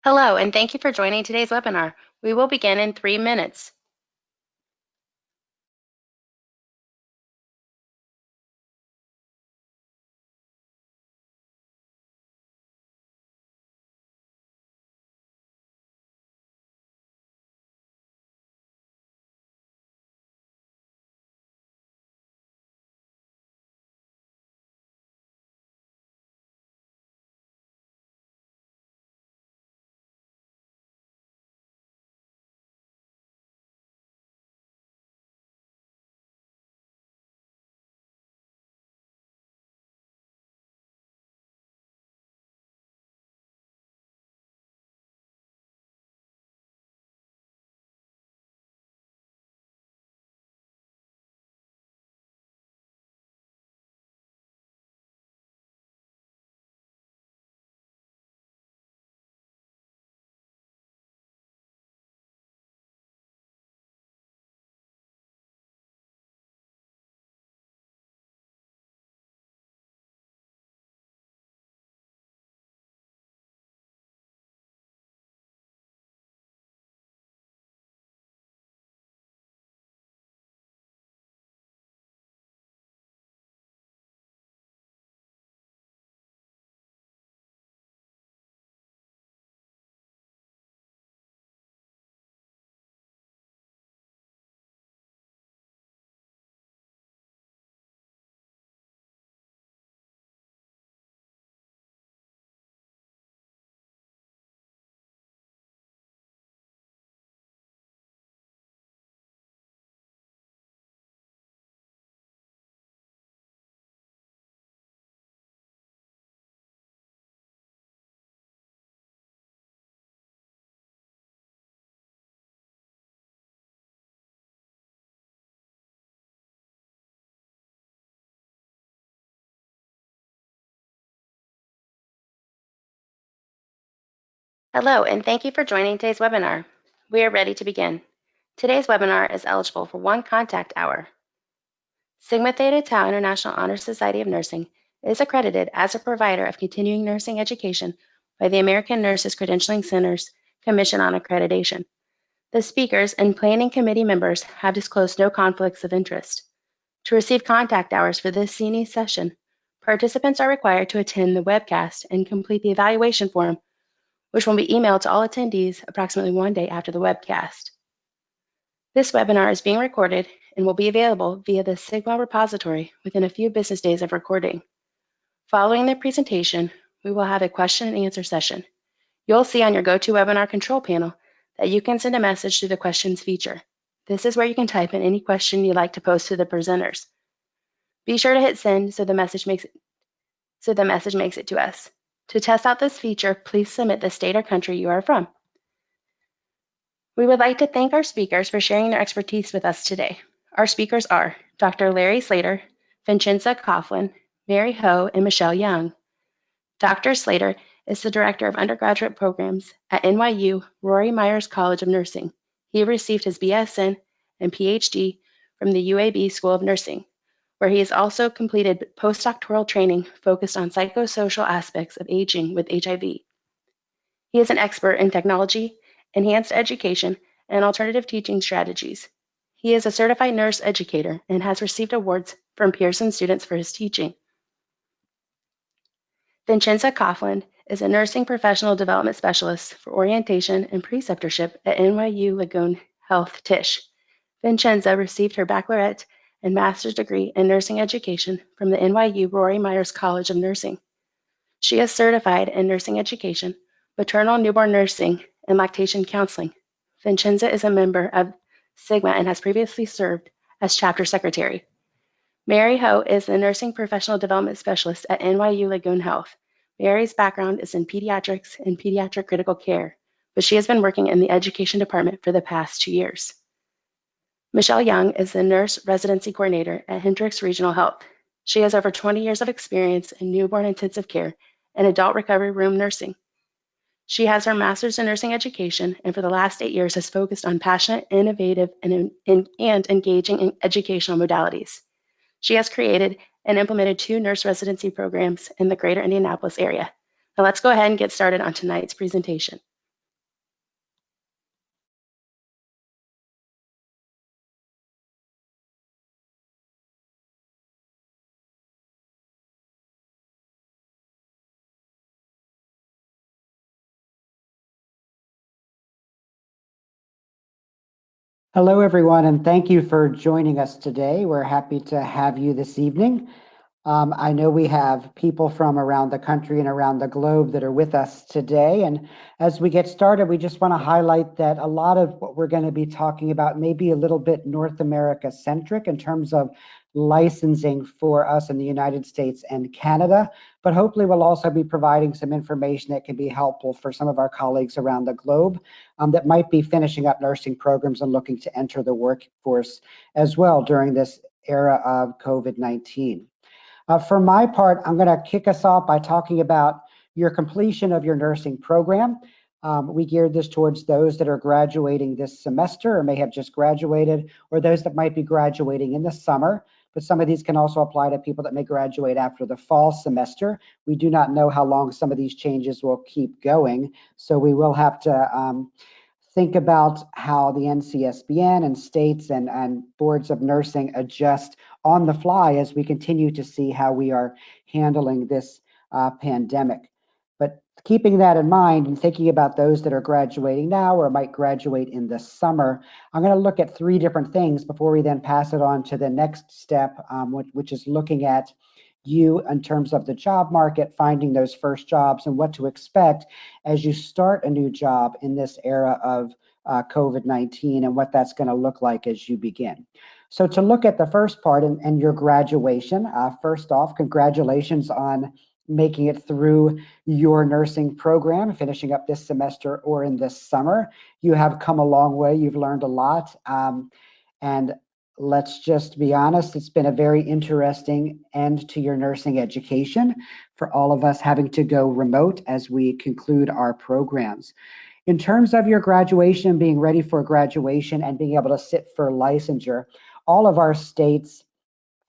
Hello, and thank you for joining today's webinar. We will begin in 3 minutes. Hello, and thank you for joining today's webinar. We are ready to begin. Today's webinar is eligible for 1 contact hour. Sigma Theta Tau International Honor Society of Nursing is accredited as a provider of continuing nursing education by the American Nurses Credentialing Center's Commission on Accreditation. The speakers and planning committee members have disclosed no conflicts of interest. To receive contact hours for this CNE session, participants are required to attend the webcast and complete the evaluation form, which will be emailed to all attendees approximately 1 day after the webcast. This webinar is being recorded and will be available via the Sigma repository within a few business days of recording. Following the presentation, we will have a question and answer session. You'll see on your GoToWebinar control panel that you can send a message through the questions feature. This is where you can type in any question you'd like to pose to the presenters. Be sure to hit send so the message makes it to us. To test out this feature, please submit the state or country you are from. We would like to thank our speakers for sharing their expertise with us today. Our speakers are Dr. Larry Slater, Vincenza Coughlin, Mary Ho, and Michelle Young. Dr. Slater is the Director of Undergraduate Programs at NYU Rory Myers College of Nursing. He received his BSN and PhD from the UAB School of Nursing, where he has also completed postdoctoral training focused on psychosocial aspects of aging with HIV. He is an expert in technology, enhanced education, and alternative teaching strategies. He is a certified nurse educator and has received awards from peers and students for his teaching. Vincenza Coughlin is a nursing professional development specialist for orientation and preceptorship at NYU Langone Health Tisch. Vincenza received her baccalaureate and master's degree in nursing education from the NYU Rory Myers College of Nursing. She is certified in nursing education, maternal newborn nursing, and lactation counseling. Vincenza is a member of Sigma and has previously served as chapter secretary. Mary Ho is the nursing professional development specialist at NYU Langone Health. Mary's background is in pediatrics and pediatric critical care, but she has been working in the education department for the past 2 years. Michelle Young is the nurse residency coordinator at Hendricks Regional Health. She has over 20 years of experience in newborn intensive care and adult recovery room nursing. She has her master's in nursing education and for the last 8 years has focused on passionate, innovative, and engaging in educational modalities. She has created and implemented 2 nurse residency programs in the greater Indianapolis area. Now let's go ahead and get started on tonight's presentation. Hello, everyone, and thank you for joining us today. We're happy to have you this evening. I know we have people from around the country and around the globe that are with us today. And as we get started, we just want to highlight that a lot of what we're going to be talking about may be a little bit North America centric in terms of licensing for us in the United States and Canada, but hopefully we'll also be providing some information that can be helpful for some of our colleagues around the globe that might be finishing up nursing programs and looking to enter the workforce as well during this era of COVID-19. For my part, I'm going to kick us off by talking about your completion of your nursing program. We geared this towards those that are graduating this semester or may have just graduated, or those that might be graduating in the summer. But some of these can also apply to people that may graduate after the fall semester. We do not know how long some of these changes will keep going, so we will have to think about how the NCSBN and states and boards of nursing adjust on the fly as we continue to see how we are handling this pandemic. But keeping that in mind and thinking about those that are graduating now or might graduate in the summer, I'm going to look at three different things before we then pass it on to the next step, which is looking at you in terms of the job market, finding those first jobs and what to expect as you start a new job in this era of COVID-19 and what that's going to look like as you begin. So to look at the first part and your graduation, first off, congratulations on making it through your nursing program, finishing up this semester or in this summer. You have come a long way. You've learned a lot. And let's just be honest, it's been a very interesting end to your nursing education for all of us having to go remote as we conclude our programs. In terms of your graduation, being ready for graduation and being able to sit for licensure, all of our states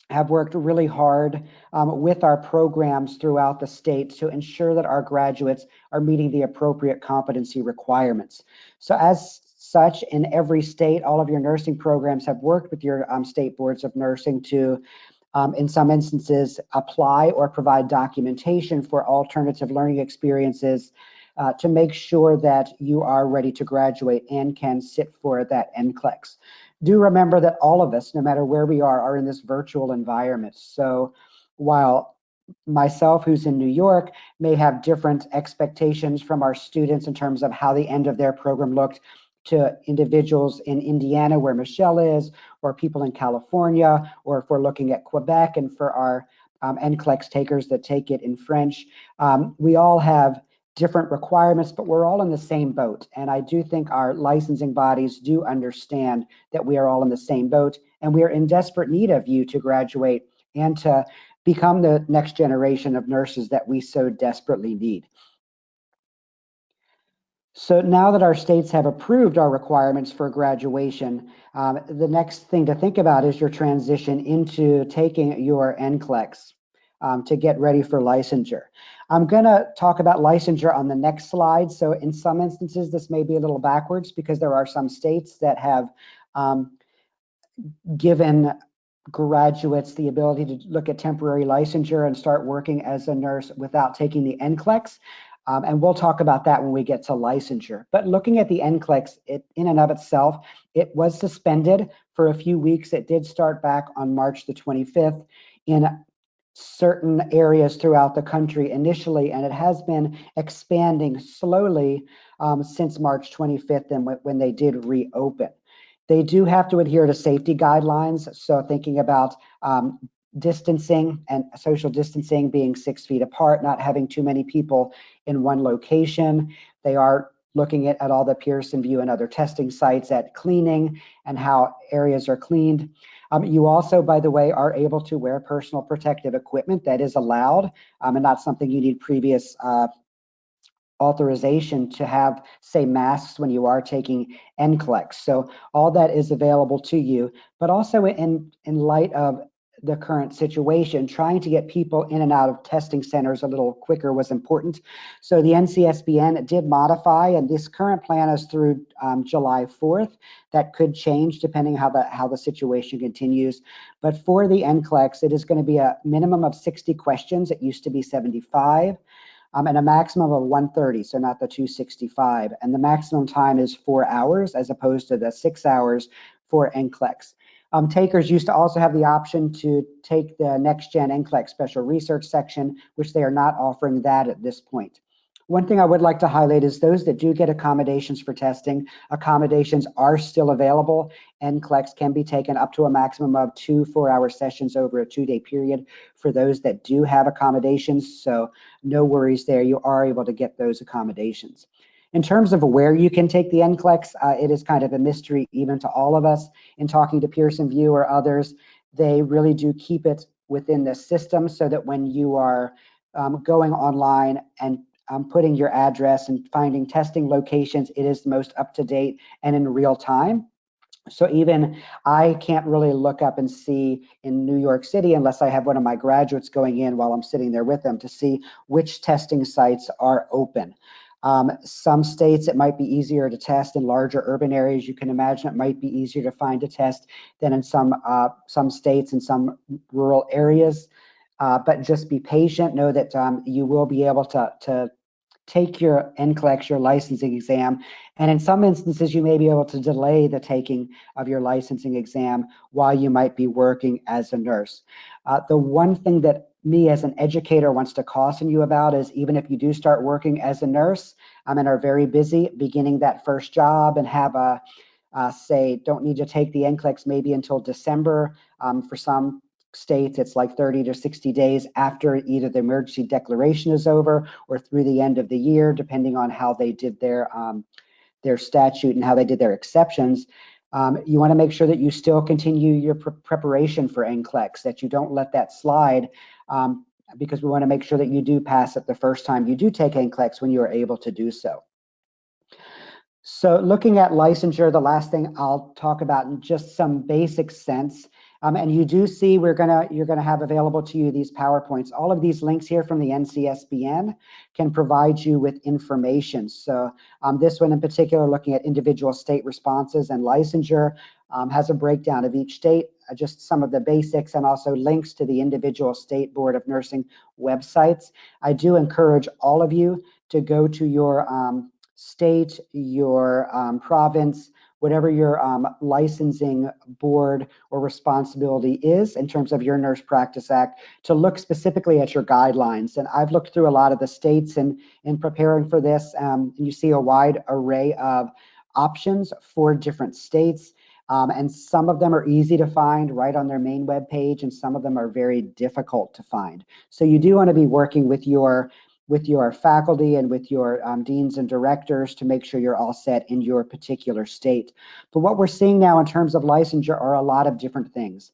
have worked really hard with our programs throughout the state to ensure that our graduates are meeting the appropriate competency requirements. So as such, in every state, all of your nursing programs have worked with your state boards of nursing to, in some instances, apply or provide documentation for alternative learning experiences to make sure that you are ready to graduate and can sit for that NCLEX. Do remember that all of us, no matter where we are in this virtual environment. So while myself, who's in New York, may have different expectations from our students in terms of how the end of their program looked to individuals in Indiana, where Michelle is, or people in California, or if we're looking at Quebec and for our NCLEX takers that take it in French, we all have different requirements, but we're all in the same boat. And I do think our licensing bodies do understand that we are all in the same boat, and we are in desperate need of you to graduate and to become the next generation of nurses that we so desperately need. So now that our states have approved our requirements for graduation, the next thing to think about is your transition into taking your NCLEX to get ready for licensure. I'm going to talk about licensure on the next slide. So in some instances, this may be a little backwards because there are some states that have given graduates the ability to look at temporary licensure and start working as a nurse without taking the NCLEX. And we'll talk about that when we get to licensure. But looking at the NCLEX, in and of itself, it was suspended for a few weeks. It did start back on March the 25th in certain areas throughout the country initially, and it has been expanding slowly since March 25th and when they did reopen. They do have to adhere to safety guidelines, so thinking about distancing and social distancing, being 6 feet apart, not having too many people in one location. They are looking at all the Pearson VUE and other testing sites at cleaning and how areas are cleaned. You also, by the way, are able to wear personal protective equipment. That is allowed and not something you need previous authorization to have, say, masks when you are taking NCLEX. So all that is available to you, but also in light of the current situation, trying to get people in and out of testing centers a little quicker was important. So the NCSBN did modify, and this current plan is through July 4th. That could change depending how the situation continues. But for the NCLEX, it is going to be a minimum of 60 questions. It used to be 75. And a maximum of 130, so not the 265. And the maximum time is 4 hours as opposed to the 6 hours for NCLEX. Takers used to also have the option to take the Next Gen NCLEX Special Research section, which they are not offering that at this point. One thing I would like to highlight is those that do get accommodations for testing, accommodations are still available. NCLEX can be taken up to a maximum of 2 4-hour sessions over a 2-day period for those that do have accommodations. So no worries there, you are able to get those accommodations. In terms of where you can take the NCLEX, it is kind of a mystery even to all of us. In talking to Pearson VUE or others, they really do keep it within the system so that when you are going online and putting your address and finding testing locations, it is the most up to date and in real time. So even I can't really look up and see in New York City unless I have one of my graduates going in while I'm sitting there with them to see which testing sites are open. Some states it might be easier to test in larger urban areas. You can imagine it might be easier to find a test than in some states and some rural areas. But just be patient. Know that you will be able to take your NCLEX, your licensing exam, and in some instances you may be able to delay the taking of your licensing exam while you might be working as a nurse. The one thing that me as an educator wants to caution you about is even if you do start working as a nurse and are very busy beginning that first job and have a say don't need to take the NCLEX maybe until December. For some states, it's like 30 to 60 days after either the emergency declaration is over or through the end of the year, depending on how they did their statute and how they did their exceptions. You want to make sure that you still continue your preparation for NCLEX, that you don't let that slide, because we want to make sure that you do pass it the first time you do take NCLEX when you are able to do so. So looking at licensure, the last thing I'll talk about in just some basic sense, and you do see you're gonna have available to you these PowerPoints. All of these links here from the NCSBN can provide you with information. So this one in particular, looking at individual state responses and licensure, has a breakdown of each state, just some of the basics, and also links to the individual state Board of Nursing websites. I do encourage all of you to go to your state, your province, whatever your licensing board or responsibility is in terms of your Nurse Practice Act, to look specifically at your guidelines. And I've looked through a lot of the states in preparing for this, and you see a wide array of options for different states. And some of them are easy to find right on their main web page, and some of them are very difficult to find. So you do want to be working with your faculty and with your deans and directors to make sure you're all set in your particular state. But what we're seeing now in terms of licensure are a lot of different things.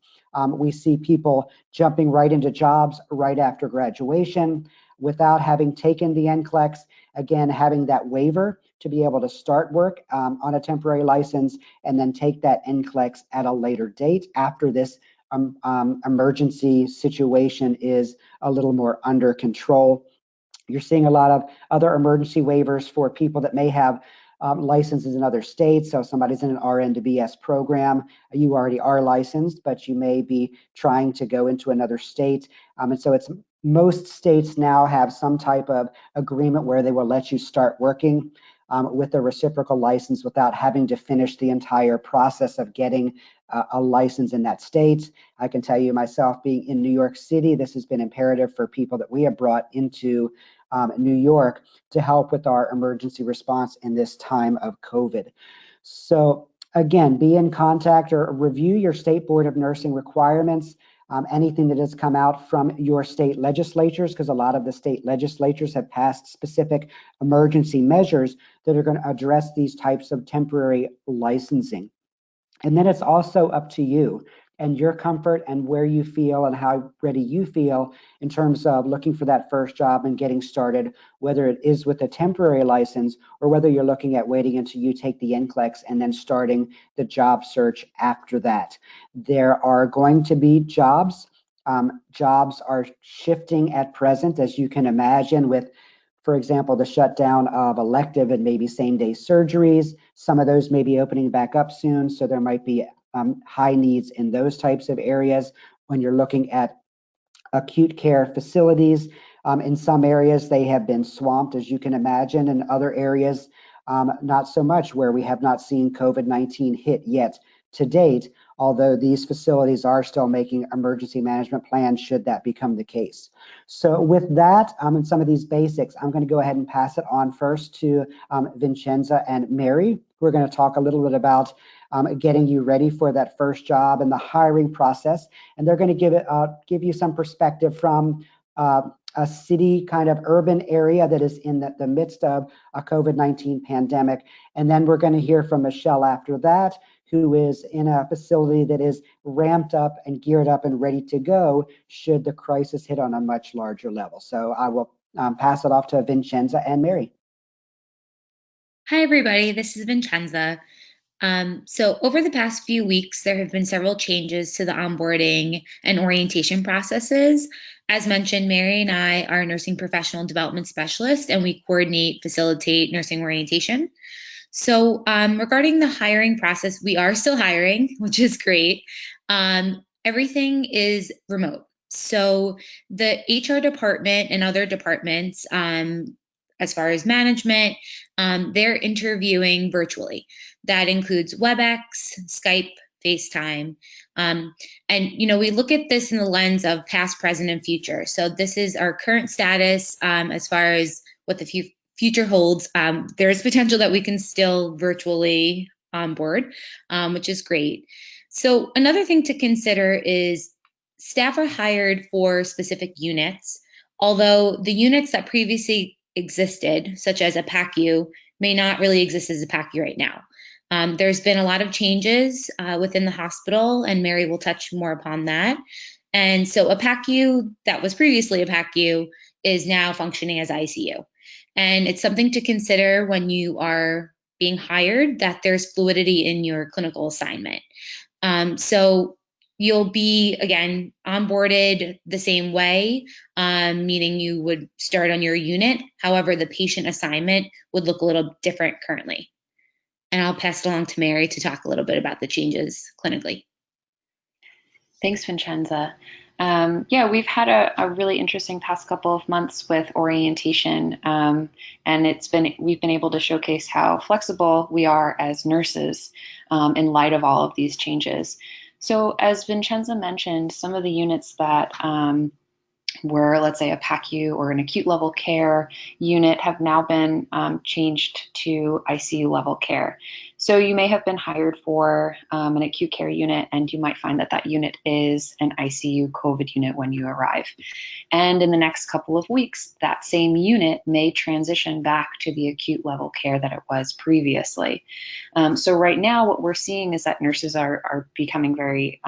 We see people jumping right into jobs right after graduation without having taken the NCLEX, again, having that waiver to be able to start work on a temporary license and then take that NCLEX at a later date after this emergency situation is a little more under control. You're seeing a lot of other emergency waivers for people that may have licenses in other states. So if somebody's in an RN to BS program, you already are licensed, but you may be trying to go into another state. And so most states now have some type of agreement where they will let you start working with a reciprocal license without having to finish the entire process of getting a license in that state. I can tell you myself, being in New York City, this has been imperative for people that we have brought into New York to help with our emergency response in this time of COVID. So again, be in contact or review your State Board of Nursing requirements, anything that has come out from your state legislatures, because a lot of the state legislatures have passed specific emergency measures that are going to address these types of temporary licensing. And then it's also up to you and your comfort and where you feel and how ready you feel in terms of looking for that first job and getting started, whether it is with a temporary license or whether you're looking at waiting until you take the NCLEX and then starting the job search after that. There are going to be jobs. Jobs are shifting at present, as you can imagine, with, for example, the shutdown of elective and maybe same-day surgeries. Some of those may be opening back up soon, so there might be high needs in those types of areas. When you're looking at acute care facilities, in some areas they have been swamped, as you can imagine. In other areas, not so much, where we have not seen COVID-19 hit yet. to date, although these facilities are still making emergency management plans should that become the case. So with that and some of these basics, I'm going to go ahead and pass it on first to Vincenza and Mary. We're going to talk a little bit about getting you ready for that first job and the hiring process. And they're going to give you some perspective from a city kind of urban area that is in the midst of a COVID-19 pandemic. And then we're going to hear from Michelle after that, who is in a facility that is ramped up and geared up and ready to go should the crisis hit on a much larger level. So I will pass it off to Vincenza and Mary. Hi, everybody. This is Vincenza. So over the past few weeks, there have been several changes to the onboarding and orientation processes. As mentioned, Mary and I are nursing professional development specialists, and we coordinate, facilitate nursing orientation. So regarding the hiring process, we are still hiring, which is great. Everything is remote. So the HR department and other departments, as far as management, they're interviewing virtually. That includes WebEx, Skype, FaceTime. And, we look at this in the lens of past, present, and future. So this is our current status as far as what the future holds. There's potential that we can still virtually onboard, which is great. So another thing to consider is staff are hired for specific units, although the units that previously existed, such as a PACU, may not really exist as a PACU right now. There's been a lot of changes within the hospital, and Mary will touch more upon that. And so a PACU that was previously a PACU is now functioning as ICU. And it's something to consider when you are being hired, that there's fluidity in your clinical assignment. So you'll be, again, onboarded the same way, meaning you would start on your unit. However, the patient assignment would look a little different currently. And I'll pass it along to Mary to talk a little bit about the changes clinically. Thanks, Vincenza. We've had a really interesting past couple of months with orientation, and we've been able to showcase how flexible we are as nurses in light of all of these changes. So as Vincenza mentioned, some of the units that were, let's say, a PACU or an acute level care unit have now been changed to ICU level care. So you may have been hired for an acute care unit, and you might find that that unit is an ICU COVID unit when you arrive. And in the next couple of weeks, that same unit may transition back to the acute level care that it was previously. So right now, what we're seeing is that nurses are becoming very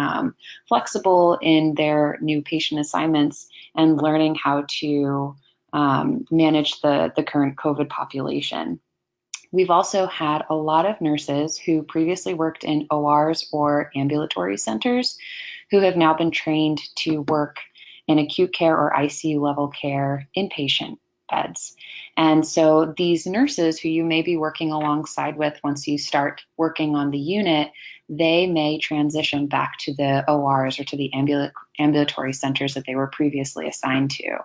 flexible in their new patient assignments and learning how to manage the current COVID population. We've also had a lot of nurses who previously worked in ORs or ambulatory centers who have now been trained to work in acute care or ICU level care inpatient beds. And so these nurses who you may be working alongside with once you start working on the unit, they may transition back to the ORs or to the ambulatory centers that they were previously assigned to.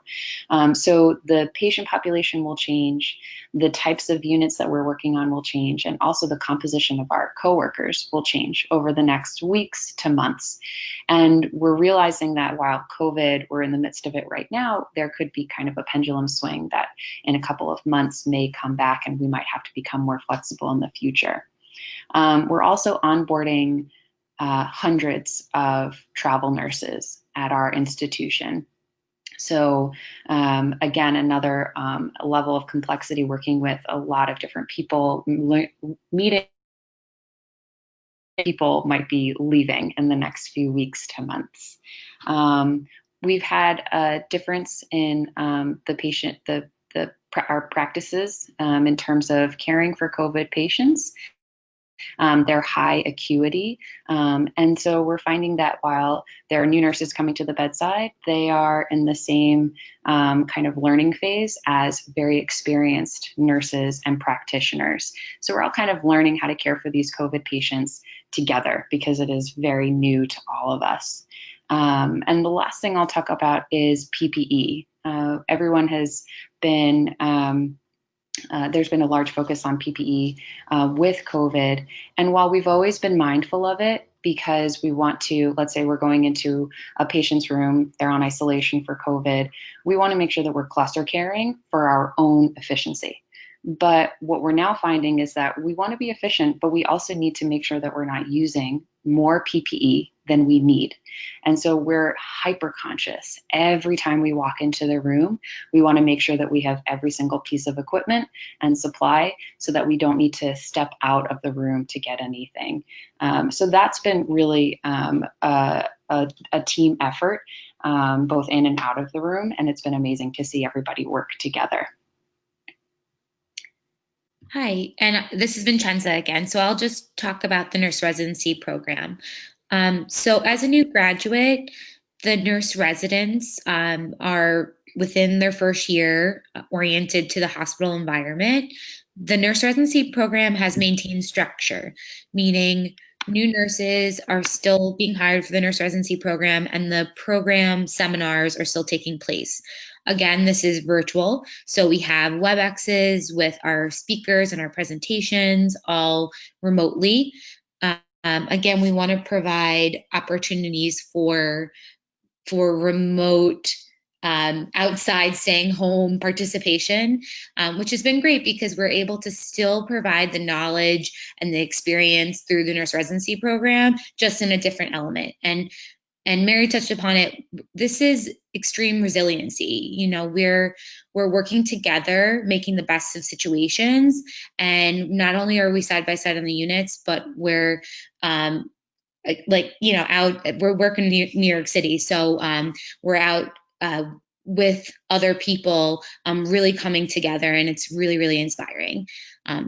So the patient population will change, the types of units that we're working on will change, and also the composition of our coworkers will change over the next weeks to months. And we're realizing that while COVID, we're in the midst of it right now, there could be kind of a pendulum swing that in a couple of months may come back, and we might have to become more flexible in the future. We're also onboarding hundreds of travel nurses at our institution. So again, another level of complexity, working with a lot of different people, meeting people might be leaving in the next few weeks to months. We've had a difference in our practices in terms of caring for COVID patients. They're high acuity. And so we're finding that while there are new nurses coming to the bedside, they are in the same kind of learning phase as very experienced nurses and practitioners. So we're all kind of learning how to care for these COVID patients together because it is very new to all of us. And the last thing I'll talk about is PPE. Everyone has been there's been a large focus on PPE with COVID. And while we've always been mindful of it, because we want to, let's say we're going into a patient's room, they're on isolation for COVID, we want to make sure that we're cluster caring for our own efficiency. But what we're now finding is that we want to be efficient, but we also need to make sure that we're not using more PPE than we need. And so we're hyper conscious. Every time we walk into the room, we want to make sure that we have every single piece of equipment and supply so that we don't need to step out of the room to get anything. So that's been really a team effort, both in and out of the room. And it's been amazing to see everybody work together. Hi, and this is Vincenza again. So I'll just talk about the nurse residency program. So as a new graduate, the nurse residents are within their first year oriented to the hospital environment. The nurse residency program has maintained structure, meaning new nurses are still being hired for the nurse residency program and the program seminars are still taking place. Again, this is virtual, so we have WebExes with our speakers and our presentations all remotely. Again, we want to provide opportunities for remote outside staying home participation, which has been great because we're able to still provide the knowledge and the experience through the nurse residency program, just in a different element. And Mary touched upon it. This is extreme resiliency. You know, we're working together, making the best of situations. And not only are we side by side on the units, but we're out. We're working in New York City, so we're out with other people, really coming together, and it's really, really inspiring.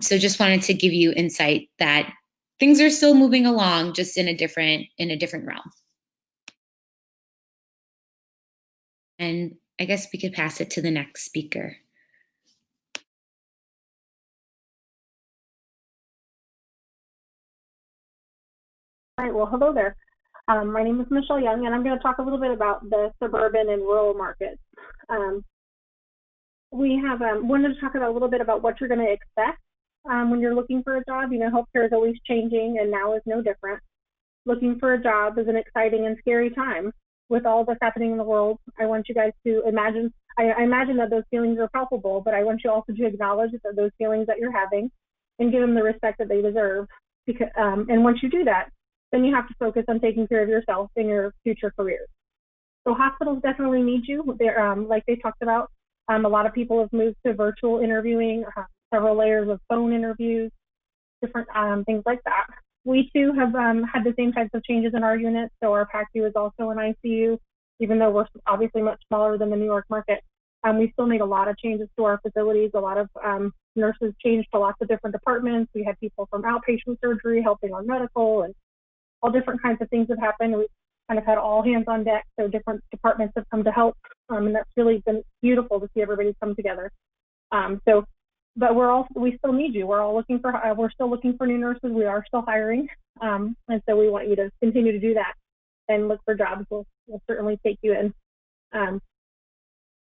So just wanted to give you insight that things are still moving along, just in a different realm. And I guess we could pass it to the next speaker. All right, well, hello there. My name is Michelle Young, and I'm going to talk a little bit about the suburban and rural markets. We have wanted to talk about a little bit about what you're going to expect when you're looking for a job. You know, healthcare is always changing, and now is no different. Looking for a job is an exciting and scary time. With all that's happening in the world, I want you guys to imagine, I imagine that those feelings are palpable, but I want you also to acknowledge that those feelings that you're having and give them the respect that they deserve. Because, and once you do that, then you have to focus on taking care of yourself and your future careers. So hospitals definitely need you. They're, like they talked about, a lot of people have moved to virtual interviewing, several layers of phone interviews, different things like that. We too have had the same types of changes in our unit. So our PACU is also an ICU, even though we're obviously much smaller than the New York market. We still made a lot of changes to our facilities. A lot of nurses changed to lots of different departments. We had people from outpatient surgery helping on medical, and all different kinds of things have happened. We kind of had all hands on deck, so different departments have come to help, and that's really been beautiful to see everybody come together. But we still need you. We're still looking for new nurses. We are still hiring, and so we want you to continue to do that and look for jobs. We'll certainly take you in.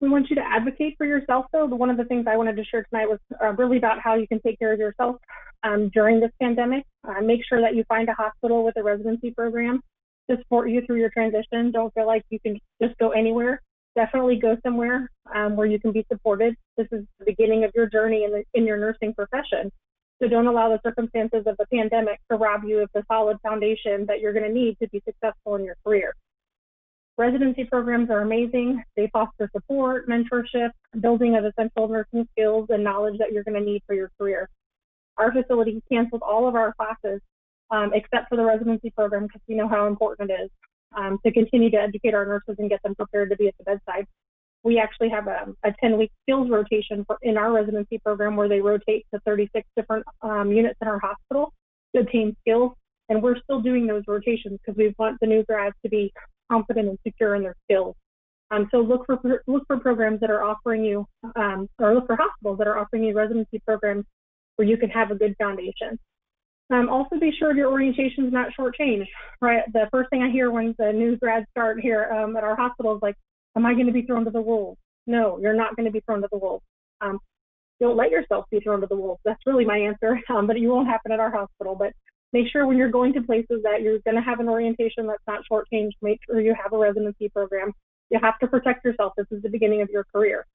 We want you to advocate for yourself, though. One of the things I wanted to share tonight was really about how you can take care of yourself during this pandemic. Make sure that you find a hospital with a residency program to support you through your transition. Don't feel like you can just go anywhere. Definitely go somewhere where you can be supported. This is the beginning of your journey in your nursing profession. So don't allow the circumstances of the pandemic to rob you of the solid foundation that you're going to need to be successful in your career. Residency programs are amazing. They foster support, mentorship, building of essential nursing skills and knowledge that you're going to need for your career. Our facility canceled all of our classes except for the residency program because we know how important it is to continue to educate our nurses and get them prepared to be at the bedside. We actually have a 10-week skills rotation in our residency program where they rotate to 36 different units in our hospital to obtain skills. And we're still doing those rotations because we want the new grads to be confident and secure in their skills. So look for programs that are offering you, or look for hospitals that are offering you residency programs where you can have a good foundation. Also be sure your orientation is not shortchanged, right? The first thing I hear when the new grads start here at our hospital is like, am I going to be thrown to the wolves? No, you're not going to be thrown to the wolves. don't let yourself be thrown to the wolves. That's really my answer, but it won't happen at our hospital. But make sure when you're going to places that you're going to have an orientation that's not shortchanged. Make sure you have a residency program. You have to protect yourself. This is the beginning of your career.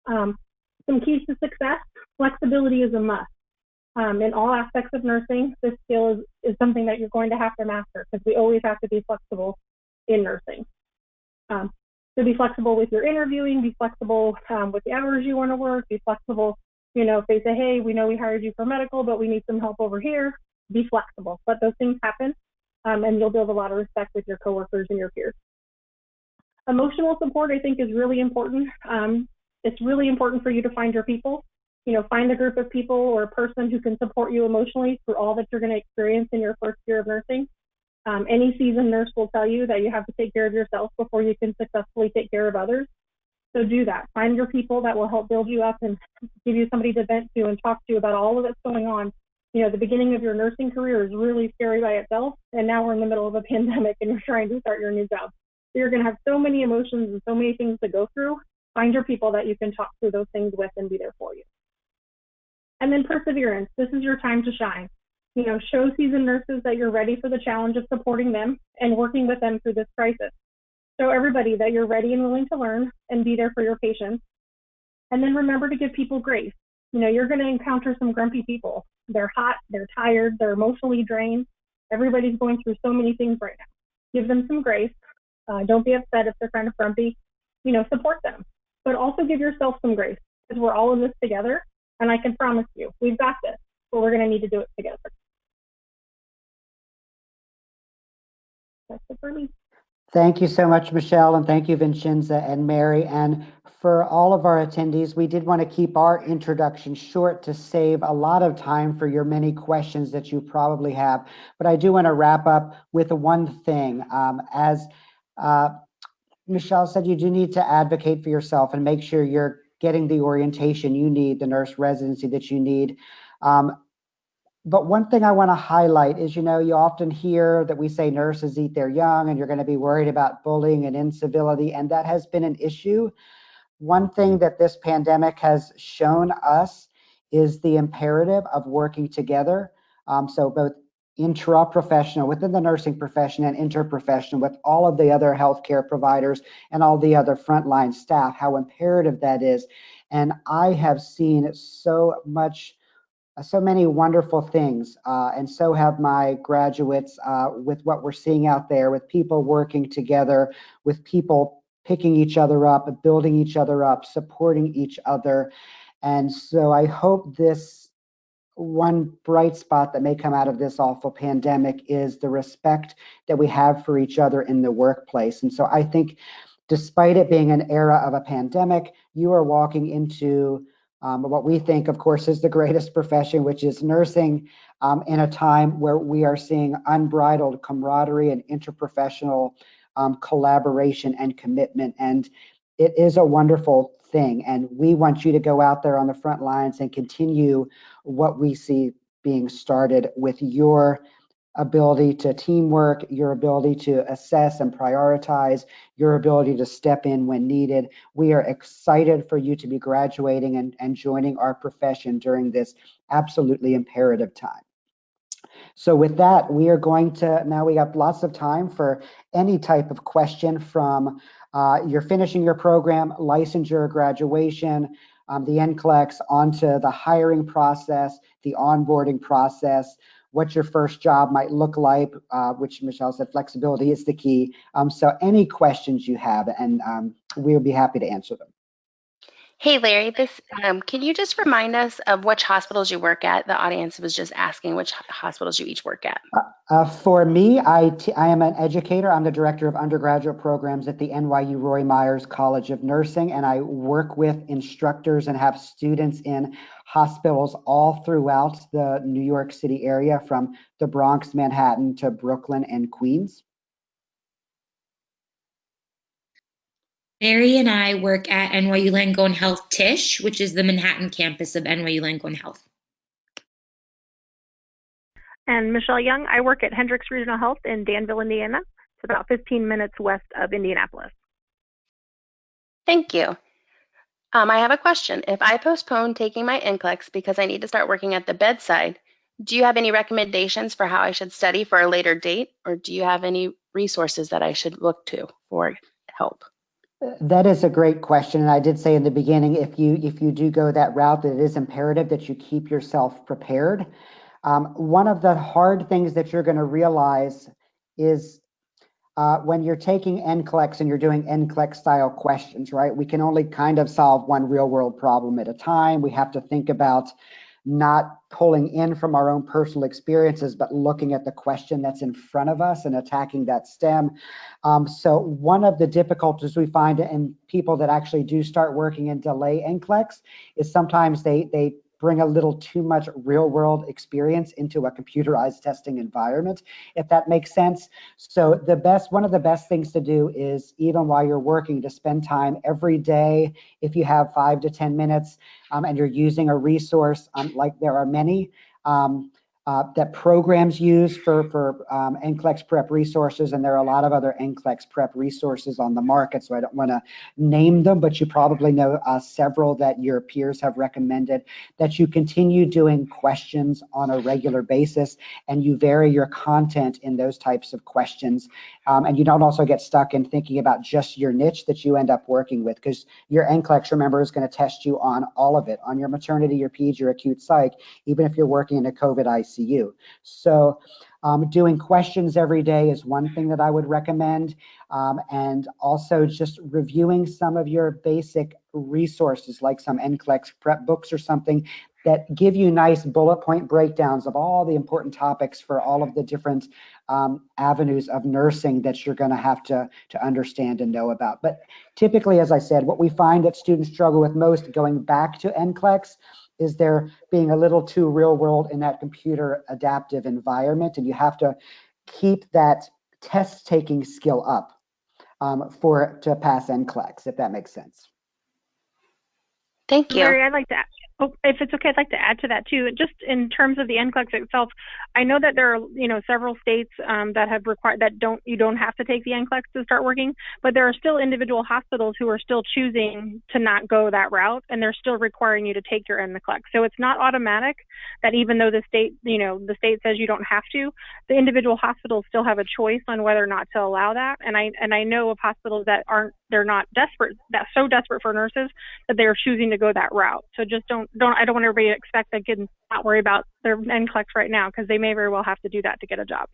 Some keys to success: flexibility is a must. In all aspects of nursing, this skill is something that you're going to have to master, because we always have to be flexible in nursing. So be flexible with your interviewing, be flexible with the hours you want to work, be flexible, if they say, hey, we know we hired you for medical, but we need some help over here, be flexible. Let those things happen, and you'll build a lot of respect with your coworkers and your peers. Emotional support, I think, is really important. It's really important for you to find your people. Find a group of people or a person who can support you emotionally through all that you're going to experience in your first year of nursing. Any seasoned nurse will tell you that you have to take care of yourself before you can successfully take care of others. So do that. Find your people that will help build you up and give you somebody to vent to and talk to you about all of that's going on. The beginning of your nursing career is really scary by itself, and now we're in the middle of a pandemic and you're trying to start your new job. So you're going to have so many emotions and so many things to go through. Find your people that you can talk through those things with and be there for you. And then perseverance. This is your time to shine. Show seasoned nurses that you're ready for the challenge of supporting them and working with them through this crisis. Show everybody that you're ready and willing to learn and be there for your patients. And then remember to give people grace. You're going to encounter some grumpy people. They're hot, they're tired, they're emotionally drained. Everybody's going through so many things right now. Give them some grace. Don't be upset if they're kind of grumpy. Support them. But also give yourself some grace, because we're all in this together. And I can promise you, we've got this, but we're going to need to do it together. That's it for me. Thank you so much, Michelle, and thank you, Vincenza and Mary. And for all of our attendees, we did want to keep our introduction short to save a lot of time for your many questions that you probably have. But I do want to wrap up with one thing. As Michelle said, you do need to advocate for yourself and make sure you're getting the orientation you need, the nurse residency that you need. But one thing I want to highlight is, you often hear that we say nurses eat their young and you're going to be worried about bullying and incivility, and that has been an issue. One thing that this pandemic has shown us is the imperative of working together. So both intra-professional within the nursing profession and interprofessional with all of the other healthcare providers and all the other frontline staff, how imperative that is. And I have seen so many wonderful things, and so have my graduates, with what we're seeing out there, with people working together, with people picking each other up, building each other up, supporting each other. And so I hope this one bright spot that may come out of this awful pandemic is the respect that we have for each other in the workplace. And so I think, despite it being an era of a pandemic, you are walking into what we think, of course, is the greatest profession, which is nursing, in a time where we are seeing unbridled camaraderie and interprofessional collaboration and commitment. And it is a wonderful thing. And we want you to go out there on the front lines and continue what we see being started with your ability to teamwork, your ability to assess and prioritize, your ability to step in when needed. We are excited for you to be graduating and joining our profession during this absolutely imperative time. So with that, we are going to, now we have lots of time for any type of question from you're finishing your program, licensure, graduation, the NCLEX, onto the hiring process, the onboarding process, what your first job might look like, which Michelle said flexibility is the key. So any questions you have, and we'll be happy to answer them. Hey, Larry, can you just remind us of which hospitals you work at? The audience was just asking which hospitals you each work at. For me, I am an educator. I'm the director of undergraduate programs at the NYU Roy Myers College of Nursing, and I work with instructors and have students in hospitals all throughout the New York City area, from the Bronx, Manhattan to Brooklyn and Queens. Mary and I work at NYU Langone Health Tisch, which is the Manhattan campus of NYU Langone Health. And Michelle Young, I work at Hendricks Regional Health in Danville, Indiana. It's about 15 minutes west of Indianapolis. Thank you. I have a question. If I postpone taking my NCLEX because I need to start working at the bedside, do you have any recommendations for how I should study for a later date, or do you have any resources that I should look to for help? That is a great question, and I did say in the beginning, if you do go that route, that it is imperative that you keep yourself prepared. One of the hard things that you're going to realize is when you're taking NCLEX and you're doing NCLEX style questions, right? We can only kind of solve one real world problem at a time. We have to think about not pulling in from our own personal experiences, but looking at the question that's in front of us and attacking that STEM. So one of the difficulties we find in people that actually do start working and delay NCLEX is sometimes they bring a little too much real world experience into a computerized testing environment, if that makes sense. So one of the best things to do is, even while you're working, to spend time every day, if you have 5 to 10 minutes, and you're using a resource, like there are many that programs use for NCLEX prep resources, and there are a lot of other NCLEX prep resources on the market, so I don't want to name them, but you probably know several that your peers have recommended, that you continue doing questions on a regular basis and you vary your content in those types of questions. And you don't also get stuck in thinking about just your niche that you end up working with, because your NCLEX, remember, is going to test you on all of it, on your maternity, your peds, your acute psych, even if you're working in a COVID ICU. So doing questions every day is one thing that I would recommend. And also just reviewing some of your basic resources, like some NCLEX prep books or something that give you nice bullet point breakdowns of all the important topics for all of the different avenues of nursing that you're going to have to understand and know about. But typically, as I said, what we find that students struggle with most going back to NCLEX is they're being a little too real world in that computer adaptive environment, and you have to keep that test taking skill up to pass NCLEX, if that makes sense. Thank you. Larry, I'd like to, if it's okay, I'd like to add to that too. Just in terms of the NCLEX itself, I know that there are, several states that have required that you don't have to take the NCLEX to start working, but there are still individual hospitals who are still choosing to not go that route, and they're still requiring you to take your NCLEX. So it's not automatic that even though the state says you don't have to, the individual hospitals still have a choice on whether or not to allow that. And I know of hospitals that they're not desperate, that's so desperate for nurses that they're choosing to go that route. So just I don't want everybody to expect they can not worry about their NCLEX right now, because they may very well have to do that to get a job.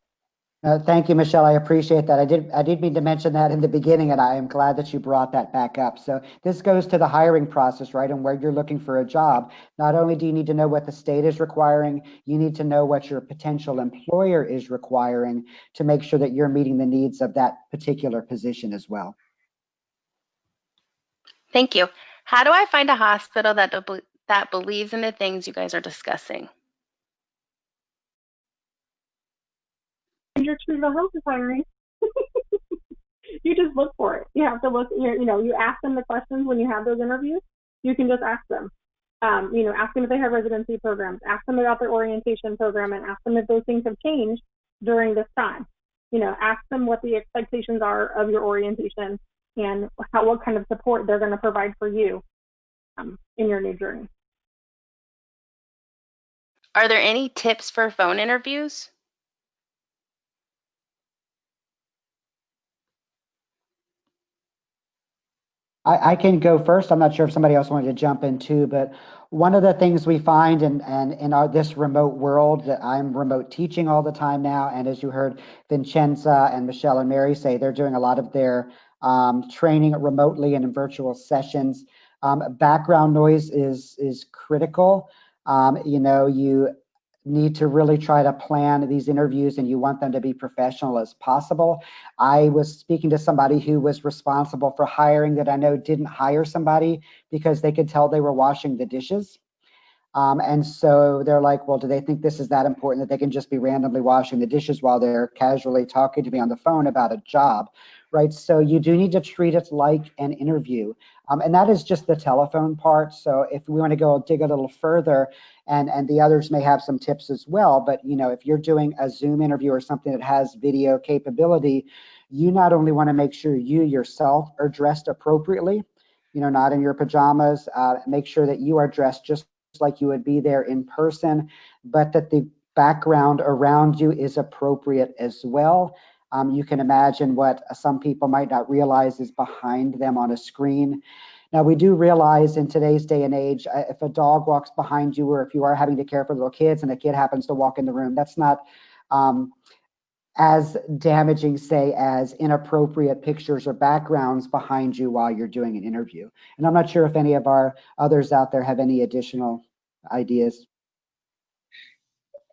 Thank you, Michelle. I appreciate that. I did mean to mention that in the beginning, and I am glad that you brought that back up. So this goes to the hiring process, right? And where you're looking for a job. Not only do you need to know what the state is requiring, you need to know what your potential employer is requiring to make sure that you're meeting the needs of that particular position as well. Thank you. How do I find a hospital that believes in the things you guys are discussing? Your True Health is hiring. You just look for it. You have to look. You ask them the questions when you have those interviews. You can just ask them. Ask them if they have residency programs. Ask them about their orientation program, and ask them if those things have changed during this time. Ask them what the expectations are of your orientation and what kind of support they're going to provide for you in your new journey. Are there any tips for phone interviews? I can go first. I'm not sure if somebody else wanted to jump in too, but one of the things we find in this remote world, that I'm remote teaching all the time now, and as you heard Vincenza and Michelle and Mary say, they're doing a lot of their training remotely and in virtual sessions. Background noise is critical. You need to really try to plan these interviews, and you want them to be professional as possible. I was speaking to somebody who was responsible for hiring that I know didn't hire somebody because they could tell they were washing the dishes. And so they're like, well, do they think this is that important that they can just be randomly washing the dishes while they're casually talking to me on the phone about a job, right? So you do need to treat it like an interview. And that is just the telephone part. So if we want to go dig a little further, and the others may have some tips as well, but if you're doing a Zoom interview or something that has video capability, you not only want to make sure you yourself are dressed appropriately, not in your pajamas. Make sure that you are dressed just like you would be there in person, but that the background around you is appropriate as well. You can imagine what some people might not realize is behind them on a screen. Now, we do realize in today's day and age, if a dog walks behind you, or if you are having to care for little kids and a kid happens to walk in the room, that's not as damaging, say, as inappropriate pictures or backgrounds behind you while you're doing an interview. And I'm not sure if any of our others out there have any additional ideas.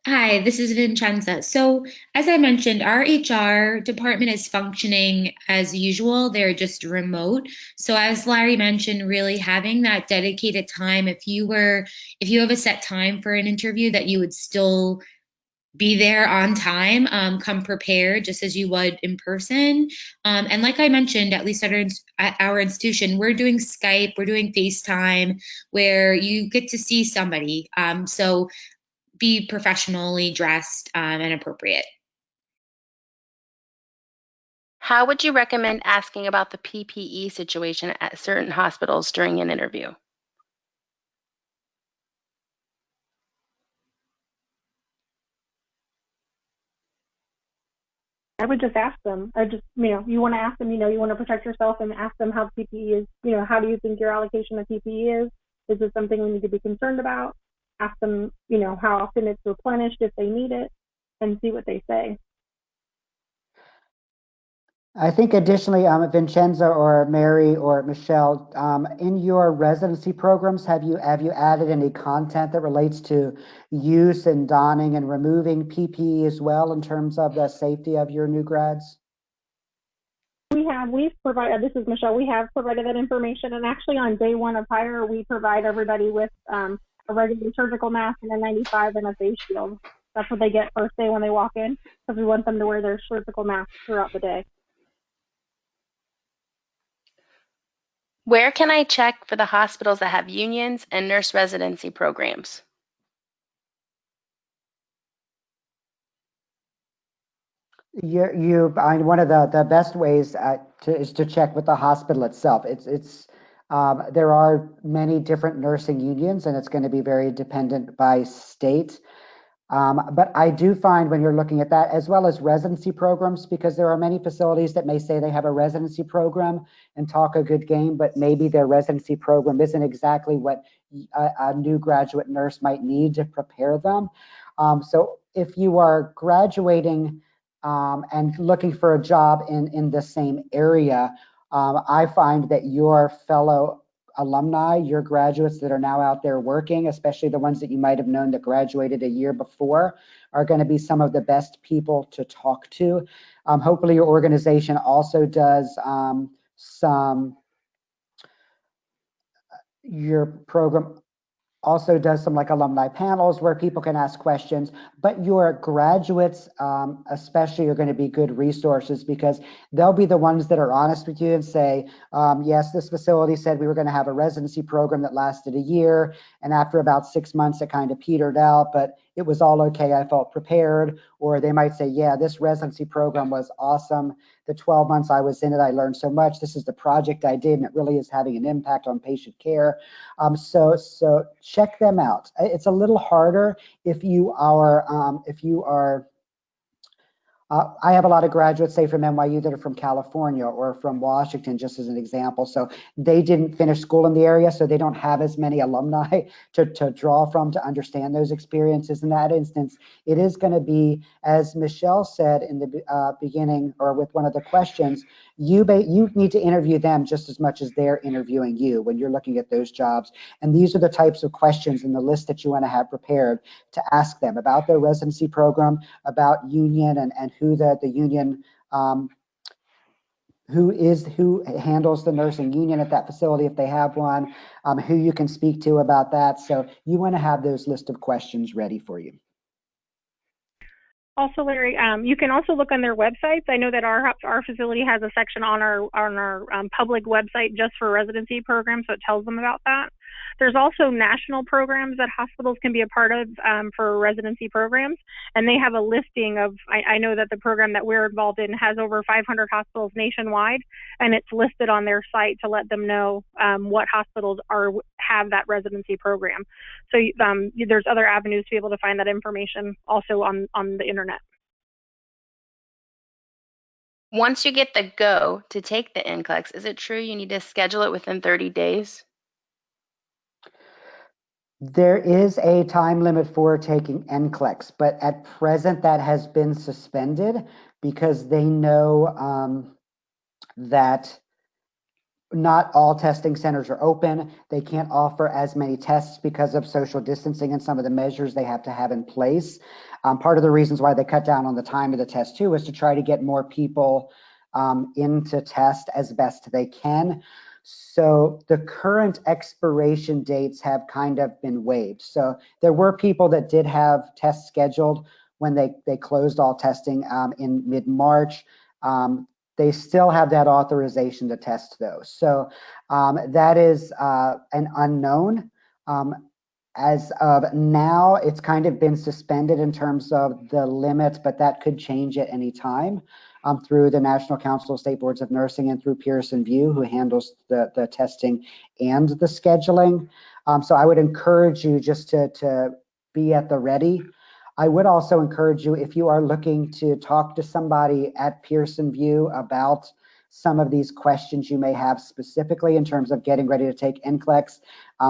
Hi, this is Vincenza. So, as I mentioned, our HR department is functioning as usual. They're just remote. So, as Larry mentioned, really having that dedicated time, if you have a set time for an interview, that you would still be there on time, come prepared just as you would in person. And like I mentioned, at least at our institution, we're doing Skype, we're doing FaceTime, where you get to see somebody. So be professionally dressed and appropriate. How would you recommend asking about the PPE situation at certain hospitals during an interview? I would just ask them. You want to ask them, you want to protect yourself and ask them how PPE is, how do you think your allocation of PPE is? Is this something we need to be concerned about? Ask them, how often it's replenished if they need it, and see what they say. I think additionally, Vincenza or Mary or Michelle, in your residency programs, have you added any content that relates to use and donning and removing PPE as well in terms of the safety of your new grads? We've provided, this is Michelle, we have provided that information, and actually on day one of hire, we provide everybody with a regular surgical mask and a 95 and a face shield. That's what they get first day when they walk in, because we want them to wear their surgical mask throughout the day. Where can I check for the hospitals that have unions and nurse residency programs? One of the best ways is to check with the hospital itself. There are many different nursing unions, and it's going to be very dependent by state. But I do find when you're looking at that, as well as residency programs, because there are many facilities that may say they have a residency program and talk a good game, but maybe their residency program isn't exactly what a new graduate nurse might need to prepare them. So if you are graduating and looking for a job in the same area, I find that your fellow alumni, your graduates that are now out there working, especially the ones that you might have known that graduated a year before, are going to be some of the best people to talk to. Hopefully your organization also does your program also does some like alumni panels where people can ask questions, but your graduates especially are going to be good resources, because they'll be the ones that are honest with you and say, yes, this facility said we were going to have a residency program that lasted a year, and after about 6 months it kind of petered out, but it was all okay, I felt prepared. Or they might say, yeah, this residency program was awesome. The 12 months I was in it, I learned so much. This is the project I did, and it really is having an impact on patient care. So check them out. It's a little harder if you are, I have a lot of graduates, say from NYU, that are from California or from Washington, just as an example. So they didn't finish school in the area, so they don't have as many alumni to draw from to understand those experiences. In that instance, it is going to be, as Michelle said in the beginning, or with one of the questions, you need to interview them just as much as they're interviewing you when you're looking at those jobs. And these are the types of questions in the list that you want to have prepared to ask them about their residency program, about union, and who the union, who handles the nursing union at that facility if they have one, who you can speak to about that. So you want to have those list of questions ready for you. Also, Larry, you can also look on their websites. I know that our facility has a section on our public website just for residency programs, so it tells them about that. There's also national programs that hospitals can be a part of for residency programs, and they have a listing of, I know that the program that we're involved in has over 500 hospitals nationwide, and it's listed on their site to let them know what hospitals have that residency program. So there's other avenues to be able to find that information also on the internet. Once you get the go to take the NCLEX, is it true you need to schedule it within 30 days? There is a time limit for taking NCLEX, but at present that has been suspended because they know that not all testing centers are open. They can't offer as many tests because of social distancing and some of the measures they have to have in place. Part of the reasons why they cut down on the time of the test too is to try to get more people into test as best they can. So the current expiration dates have kind of been waived. So there were people that did have tests scheduled when they closed all testing in mid-March. They still have that authorization to test those. So that is an unknown. As of now, it's kind of been suspended in terms of the limits, but that could change at any time through the National Council of State Boards of Nursing and through Pearson VUE, who handles the testing and the scheduling. So I would encourage you just to be at the ready. I would also encourage you, if you are looking to talk to somebody at Pearson VUE about some of these questions you may have specifically in terms of getting ready to take NCLEX,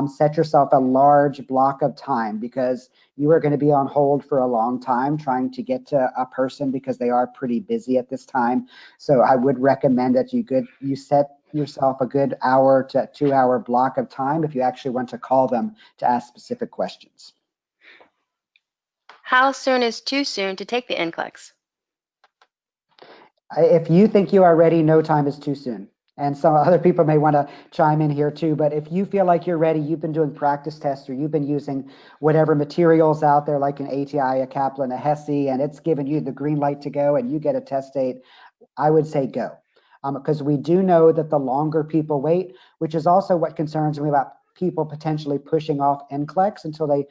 set yourself a large block of time because you are going to be on hold for a long time trying to get to a person because they are pretty busy at this time. So I would recommend that you set yourself a good hour to 2 hour block of time if you actually want to call them to ask specific questions. How soon is too soon to take the NCLEX? If you think you are ready, no time is too soon. And some other people may want to chime in here too, but if you feel like you're ready, you've been doing practice tests or you've been using whatever materials out there like an ATI, a Kaplan, a HESI, and it's given you the green light to go and you get a test date, I would say go. Because we do know that the longer people wait, which is also what concerns me about people potentially pushing off NCLEX until they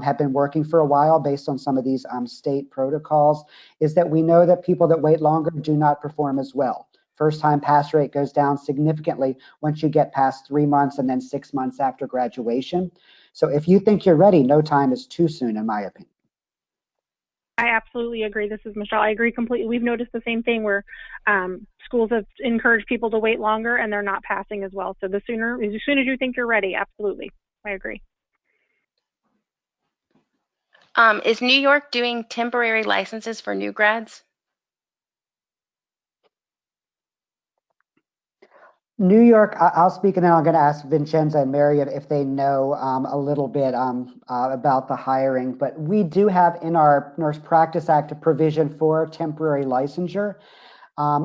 have been working for a while based on some of these state protocols, is that we know that people that wait longer do not perform as well. First time pass rate goes down significantly once you get past 3 months and then 6 months after graduation. So if you think you're ready, no time is too soon, in my opinion. I absolutely agree. This is Michelle. I agree completely. We've noticed the same thing where schools have encouraged people to wait longer and they're not passing as well. So as soon as you think you're ready, absolutely. I agree. Is New York doing temporary licenses for new grads? New York, I'll speak and then I'm going to ask Vincenza and Mary if they know a little bit about the hiring. But we do have in our Nurse Practice Act a provision for temporary licensure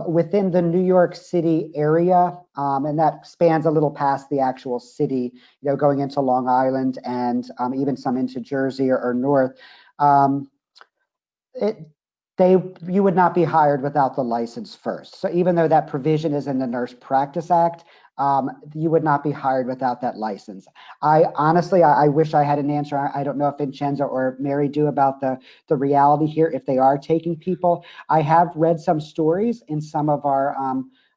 within the New York City area, and that spans a little past the actual city, going into Long Island and even some into Jersey or north. You would not be hired without the license first. So even though that provision is in the Nurse Practice Act, you would not be hired without that license. I wish I had an answer. I don't know if Vincenza or Mary do about the reality here if they are taking people. I have read some stories in some of our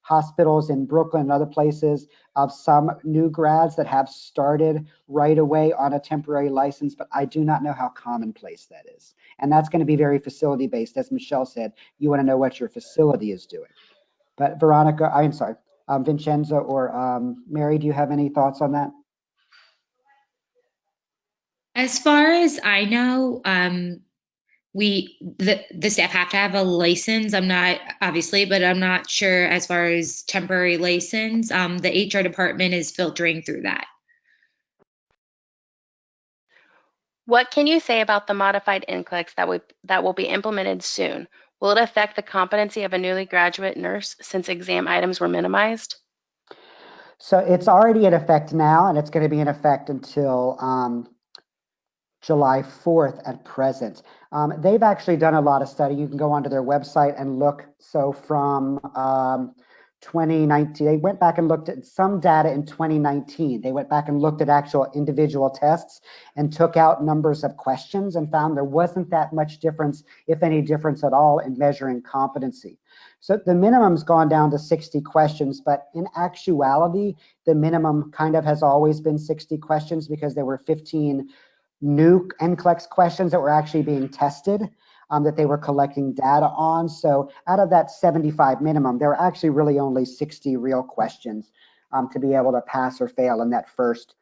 hospitals in Brooklyn and other places of some new grads that have started right away on a temporary license, but I do not know how commonplace that is. And that's going to be very facility based. As Michelle said, you want to know what your facility is doing. But Vincenza or Mary, do you have any thoughts on that? As far as I know, the staff have to have a license. I'm not obviously, but I'm not sure as far as temporary license. The HR department is filtering through that. What can you say about the modified NCLEX that will be implemented soon? Will it affect the competency of a newly graduate nurse since exam items were minimized? So it's already in effect now, and it's going to be in effect until July 4th at present. They've actually done a lot of study. You can go onto their website and look. So from 2019. They went back and looked at some data in 2019. They went back and looked at actual individual tests and took out numbers of questions and found there wasn't that much difference, if any difference at all, in measuring competency. So the minimum's gone down to 60 questions, but in actuality, the minimum kind of has always been 60 questions because there were 15 new NCLEX questions that were actually being tested. That they were collecting data on. So out of that 75 minimum, there were actually really only 60 real questions to be able to pass or fail in that first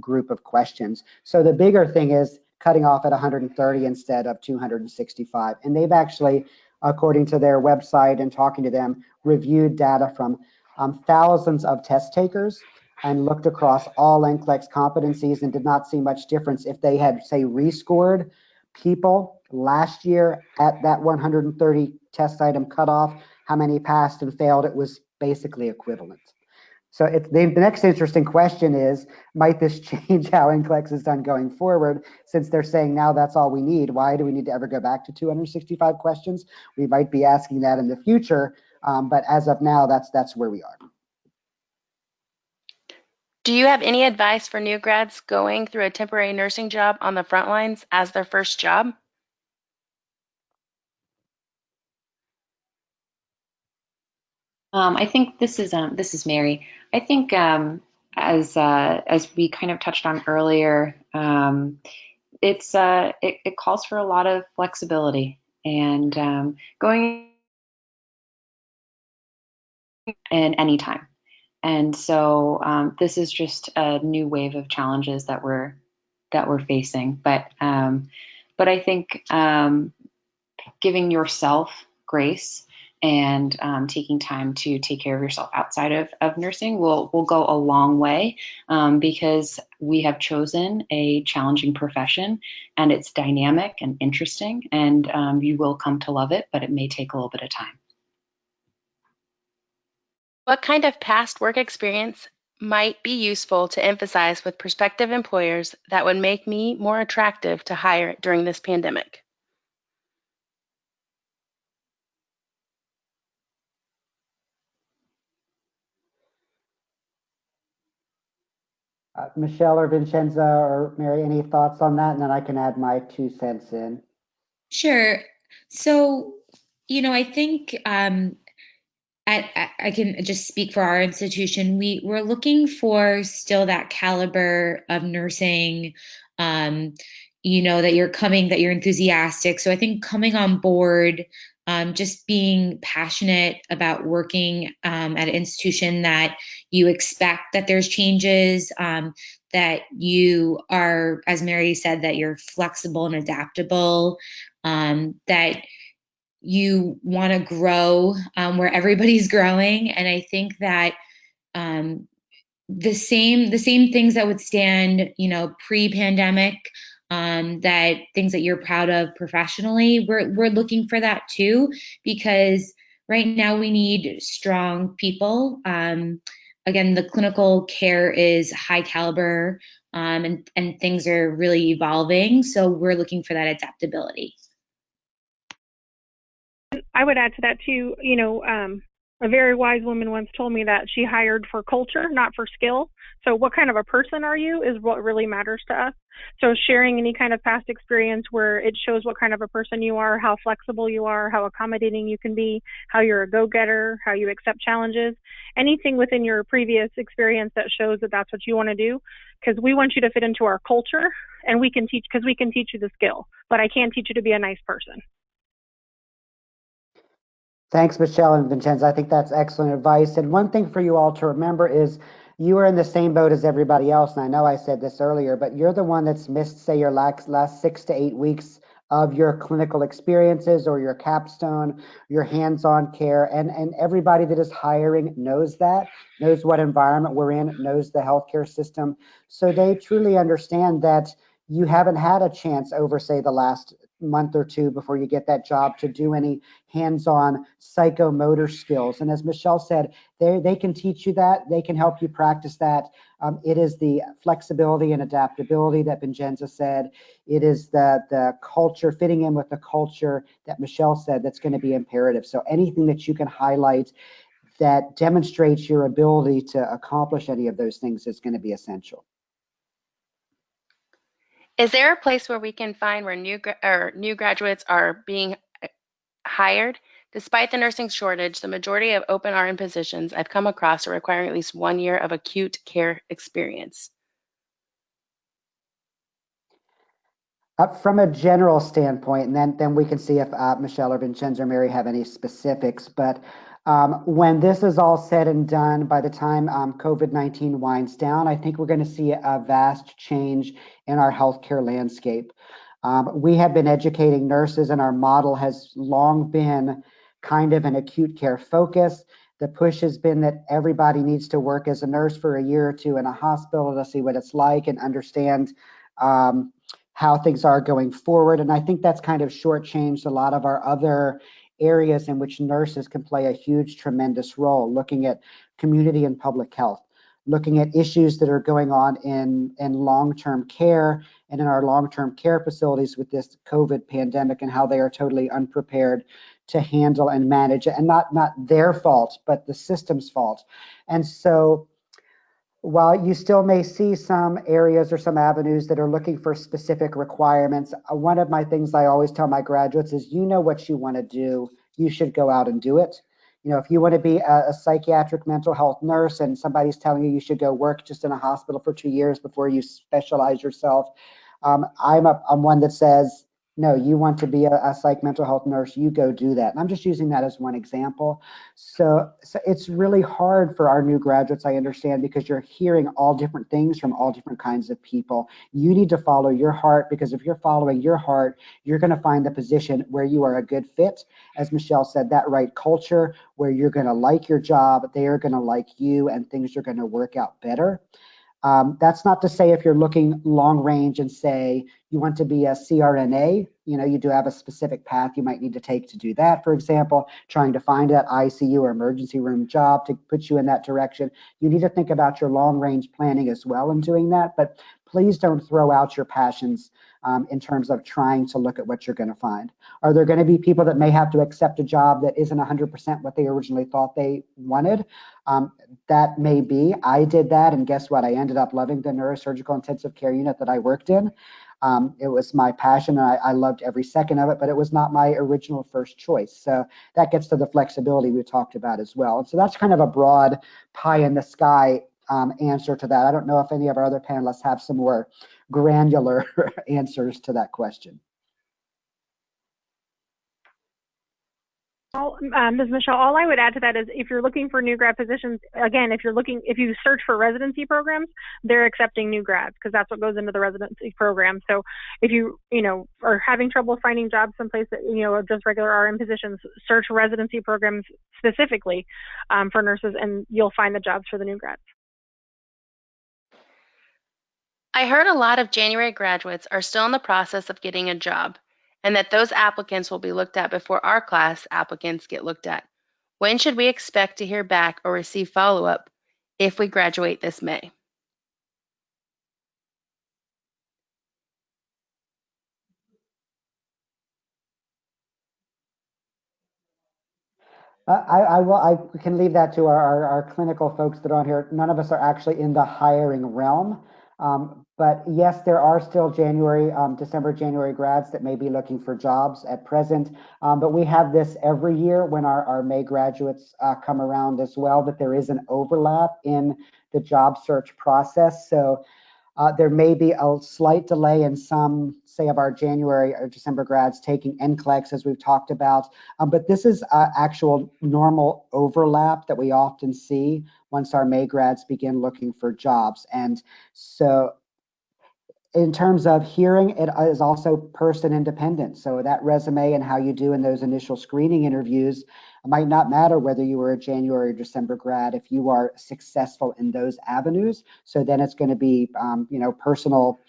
group of questions. So the bigger thing is cutting off at 130 instead of 265. And they've actually, according to their website and talking to them, reviewed data from thousands of test takers and looked across all NCLEX competencies and did not see much difference if they had, say, rescored people last year at that 130 test item cutoff, how many passed and failed, it was basically equivalent. So the next interesting question is, might this change how NCLEX is done going forward? Since they're saying now that's all we need, why do we need to ever go back to 265 questions? We might be asking that in the future, but as of now, that's where we are. Do you have any advice for new grads going through a temporary nursing job on the front lines as their first job? I think this is Mary. I think as we kind of touched on earlier, it calls for a lot of flexibility and going in any time. And so this is just a new wave of challenges that we're facing. But I think giving yourself grace and taking time to take care of yourself outside of nursing will go a long way because we have chosen a challenging profession and it's dynamic and interesting and you will come to love it, but it may take a little bit of time. What kind of past work experience might be useful to emphasize with prospective employers that would make me more attractive to hire during this pandemic? Michelle or Vincenza or Mary, any thoughts on that? And then I can add my 2 cents in. Sure. So, I think I can just speak for our institution. We're looking for still that caliber of nursing, that you're enthusiastic. So I think coming on board, just being passionate about working at an institution that you expect that there's changes, that you are, as Mary said, that you're flexible and adaptable, that you want to grow where everybody's growing. And I think that the same things that would stand, pre-pandemic, that things that you're proud of professionally, we're looking for that too, because right now we need strong people. Again, the clinical care is high caliber, and things are really evolving. So we're looking for that adaptability. I would add to that too, a very wise woman once told me that she hired for culture, not for skill. So what kind of a person are you is what really matters to us. So sharing any kind of past experience where it shows what kind of a person you are, how flexible you are, how accommodating you can be, how you're a go-getter, how you accept challenges, anything within your previous experience that shows that that's what you want to do, because we want you to fit into our culture and we can teach you the skill, but I can't teach you to be a nice person. Thanks, Michelle and Vincenza. I think that's excellent advice. And one thing for you all to remember is you are in the same boat as everybody else. And I know I said this earlier, but you're the one that's missed, say, your last 6 to 8 weeks of your clinical experiences or your capstone, your hands-on care. And everybody that is hiring knows that, knows what environment we're in, knows the healthcare system. So they truly understand that you haven't had a chance over, say, the last month or two before you get that job to do any hands-on psychomotor skills. And as Michelle said, they can teach you that. They can help you practice that. It is the flexibility and adaptability that Vincenza said. It is the culture, fitting in with the culture that Michelle said, that's going to be imperative. So anything that you can highlight that demonstrates your ability to accomplish any of those things is going to be essential. Is there a place where we can find where new graduates are being hired? Despite the nursing shortage, the majority of open RN positions I've come across are requiring at least 1 year of acute care experience. From a general standpoint, and then we can see if Michelle or Vincenza or Mary have any specifics, but when this is all said and done, by the time COVID-19 winds down, I think we're going to see a vast change in our healthcare landscape. We have been educating nurses, and our model has long been kind of an acute care focus. The push has been that everybody needs to work as a nurse for a year or two in a hospital to see what it's like and understand how things are going forward. And I think that's kind of shortchanged a lot of our other areas in which nurses can play a huge, tremendous role, looking at community and public health, looking at issues that are going on in long-term care and in our long-term care facilities with this COVID pandemic and how they are totally unprepared to handle and manage it, and not their fault, but the system's fault. And so while you still may see some areas or some avenues that are looking for specific requirements, one of my things I always tell my graduates is, you know what you want to do, you should go out and do it. You know, if you want to be a psychiatric mental health nurse and somebody's telling you you should go work just in a hospital for 2 years before you specialize yourself, I'm one that says, no, you want to be a psych mental health nurse, you go do that. And I'm just using that as one example. So it's really hard for our new graduates, I understand, because you're hearing all different things from all different kinds of people. You need to follow your heart, because if you're following your heart, you're going to find the position where you are a good fit. As Michelle said, that right culture where you're going to like your job, they are going to like you, and things are going to work out better. That's not to say if you're looking long range and say you want to be a CRNA, you know, you do have a specific path you might need to take to do that. For example, trying to find that ICU or emergency room job to put you in that direction. You need to think about your long range planning as well in doing that, but please don't throw out your passions in terms of trying to look at what you're going to find. Are there going to be people that may have to accept a job that isn't 100% what they originally thought they wanted? That may be. I did that, and guess what? I ended up loving the neurosurgical intensive care unit that I worked in. It was my passion, and I loved every second of it, but it was not my original first choice. So that gets to the flexibility we talked about as well. And so that's kind of a broad pie in the sky answer to that. I don't know if any of our other panelists have some more granular answers to that question. Ms. Michelle, all I would add to that is if you're looking for new grad positions, again, if you search for residency programs, they're accepting new grads because that's what goes into the residency program. So if you are having trouble finding jobs someplace that, just regular RN positions, search residency programs specifically for nurses, and you'll find the jobs for the new grads. I heard a lot of January graduates are still in the process of getting a job, and that those applicants will be looked at before our class applicants get looked at. When should we expect to hear back or receive follow-up if we graduate this May? I can leave that to our clinical folks that are on here. None of us are actually in the hiring realm. But yes, there are still December, January grads that may be looking for jobs at present. But we have this every year when our May graduates come around as well, that there is an overlap in the job search process. So there may be a slight delay in some, say, of our January or December grads taking NCLEX, as we've talked about. But this is actual normal overlap that we often see once our May grads begin looking for jobs. And so in terms of hearing, it is also person independent. So that resume and how you do in those initial screening interviews might not matter whether you were a January or December grad if you are successful in those avenues. So then it's going to be, personal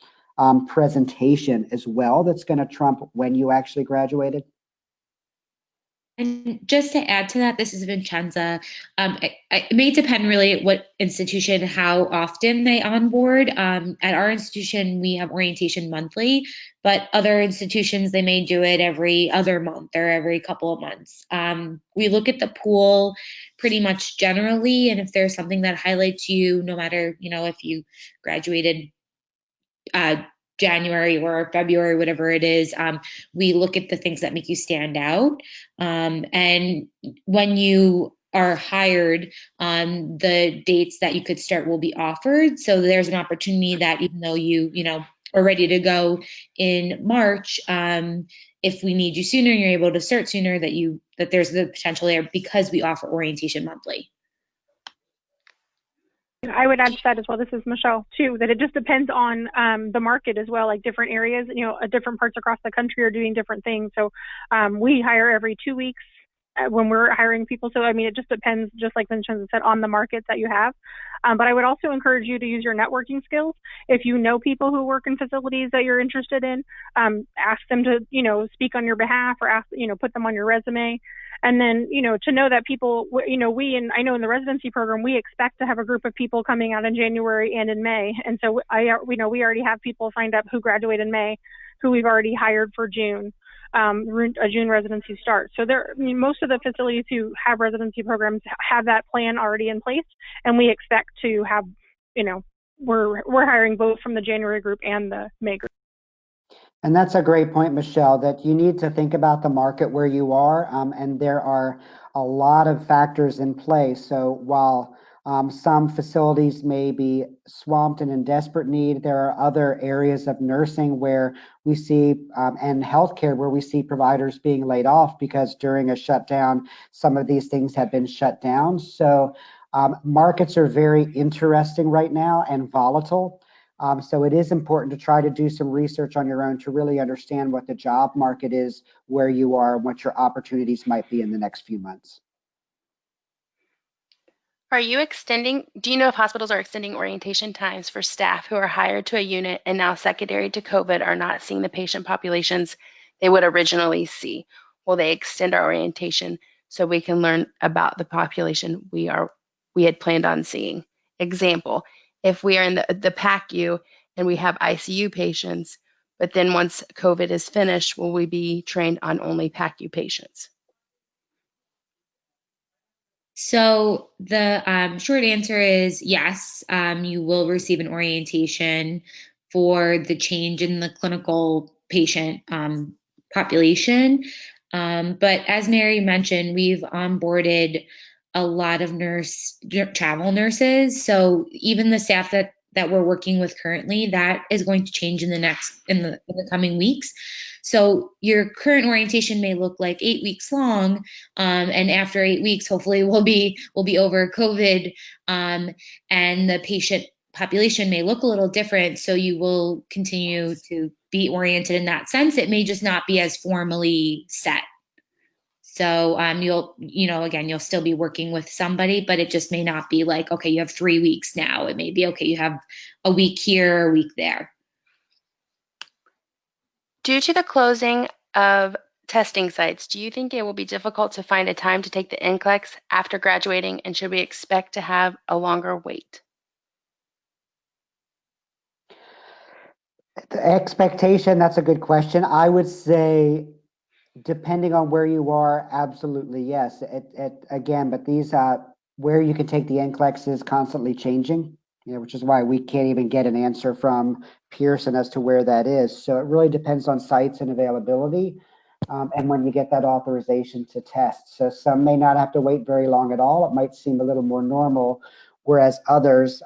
presentation as well that's going to trump when you actually graduated. And just to add to that, this is Vincenza. It may depend really at what institution, how often they onboard. At our institution, we have orientation monthly, but other institutions, they may do it every other month or every couple of months. We look at the pool pretty much generally. And if there's something that highlights you, no matter, if you graduated January or February, whatever it is, we look at the things that make you stand out. And when you are hired, the dates that you could start will be offered. So there's an opportunity that even though you are ready to go in March, if we need you sooner, you're able to start sooner, that there's the potential there because we offer orientation monthly. I would add to that as well. This is Michelle too, that it just depends on the market as well. Like different areas, different parts across the country are doing different things. So we hire every 2 weeks when we're hiring people. So, it just depends, just like Vincenza said, on the market that you have. But I would also encourage you to use your networking skills. If you know people who work in facilities that you're interested in, ask them to, speak on your behalf, or put them on your resume. And then, to know that people, and I know in the residency program, we expect to have a group of people coming out in January and in May. And so we already have people signed up who graduate in May, who we've already hired for June. A June residency start. So most of the facilities who have residency programs have that plan already in place, and we expect to have, we're hiring both from the January group and the May group. And that's a great point, Michelle, that you need to think about the market where you are, and there are a lot of factors in play. So while some facilities may be swamped and in desperate need, there are other areas of nursing where we see, and healthcare, where we see providers being laid off because during a shutdown, some of these things have been shut down. So markets are very interesting right now and volatile. So it is important to try to do some research on your own to really understand what the job market is, where you are, and what your opportunities might be in the next few months. Do you know if hospitals are extending orientation times for staff who are hired to a unit and now secondary to COVID are not seeing the patient populations they would originally see? Will they extend our orientation so we can learn about the population we had planned on seeing? Example, if we are in the PACU and we have ICU patients, but then once COVID is finished, will we be trained on only PACU patients? So the short answer is yes, you will receive an orientation for the change in the clinical patient population. But as Mary mentioned, we've onboarded a lot of travel nurses. So even the staff that we're working with currently, that is going to change in the coming weeks. So your current orientation may look like 8 weeks long, and after 8 weeks, hopefully we'll be over COVID, and the patient population may look a little different. So you will continue to be oriented in that sense. It may just not be as formally set. So you'll still be working with somebody, but it just may not be like, okay, you have 3 weeks now. It may be, okay, you have a week here, a week there. Due to the closing of testing sites, do you think it will be difficult to find a time to take the NCLEX after graduating, and should we expect to have a longer wait? The expectation, that's a good question. I would say, depending on where you are, absolutely yes. Again, but these where you can take the NCLEX is constantly changing, which is why we can't even get an answer from Pearson as to where that is. So it really depends on sites and availability, and when you get that authorization to test. So some may not have to wait very long at all. It might seem a little more normal, whereas others,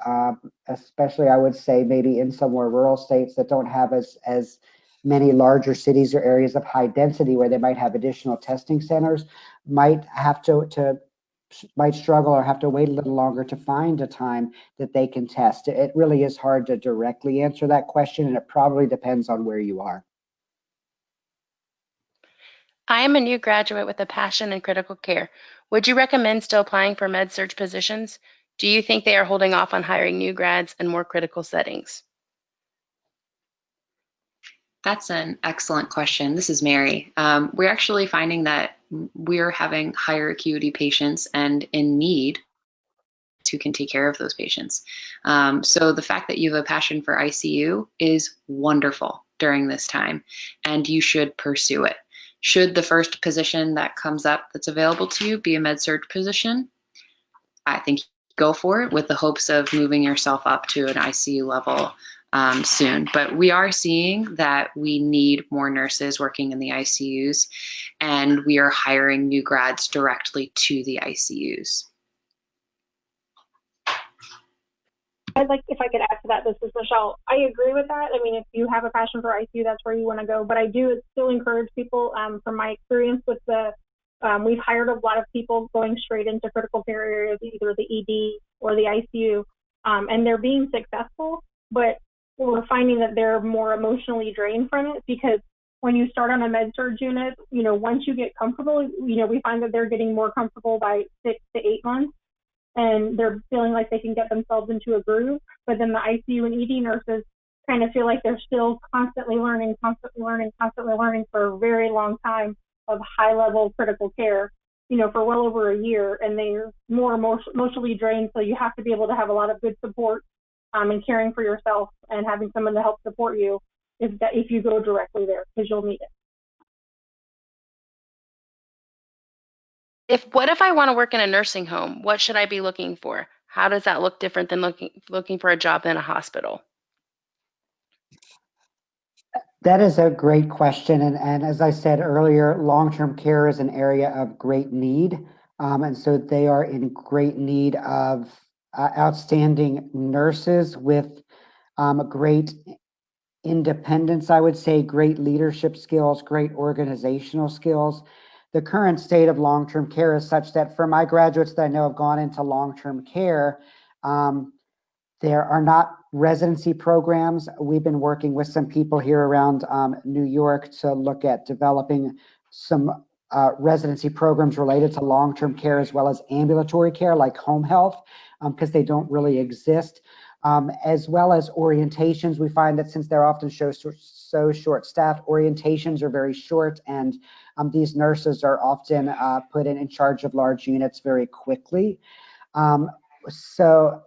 especially I would say maybe in some more rural states that don't have as many larger cities or areas of high density where they might have additional testing centers, might struggle or have to wait a little longer to find a time that they can test. It really is hard to directly answer that question, and it probably depends on where you are. I am a new graduate with a passion in critical care. Would you recommend still applying for med-surg positions? Do you think they are holding off on hiring new grads in more critical settings? That's an excellent question. This is Mary. We're actually finding that we're having higher acuity patients and in need who can take care of those patients. So the fact that you have a passion for ICU is wonderful during this time, and you should pursue it. Should the first position that comes up that's available to you be a med-surg position, I think go for it with the hopes of moving yourself up to an ICU level soon. But we are seeing that we need more nurses working in the ICUs, and we are hiring new grads directly to the ICUs. I'd like, if I could add to that, this is Michelle. I agree with that. I mean, if you have a passion for ICU, that's where you want to go. But I do still encourage people, from my experience with we've hired a lot of people going straight into critical care areas, either the ED or the ICU, and they're being successful. But we're finding that they're more emotionally drained from it, because when you start on a med-surg unit, once you get comfortable, we find that they're getting more comfortable by 6 to 8 months. And they're feeling like they can get themselves into a groove. But then the ICU and ED nurses kind of feel like they're still constantly learning for a very long time of high-level critical care, for well over a year, and they're more emotionally drained. So you have to be able to have a lot of good support and caring for yourself and having someone to help support you if you go directly there, because you'll need it. What if I want to work in a nursing home? What should I be looking for? How does that look different than looking for a job in a hospital? That is a great question. And as I said earlier, long-term care is an area of great need. And so they are in great need of outstanding nurses with great independence, I would say, great leadership skills, great organizational skills. The current state of long-term care is such that for my graduates that I know have gone into long-term care, there are not residency programs. We've been working with some people here around New York to look at developing some residency programs related to long-term care as well as ambulatory care like home health, because they don't really exist. As well as orientations. We find that since they're often so short-staffed, orientations are very short, and these nurses are often put in charge of large units very quickly. So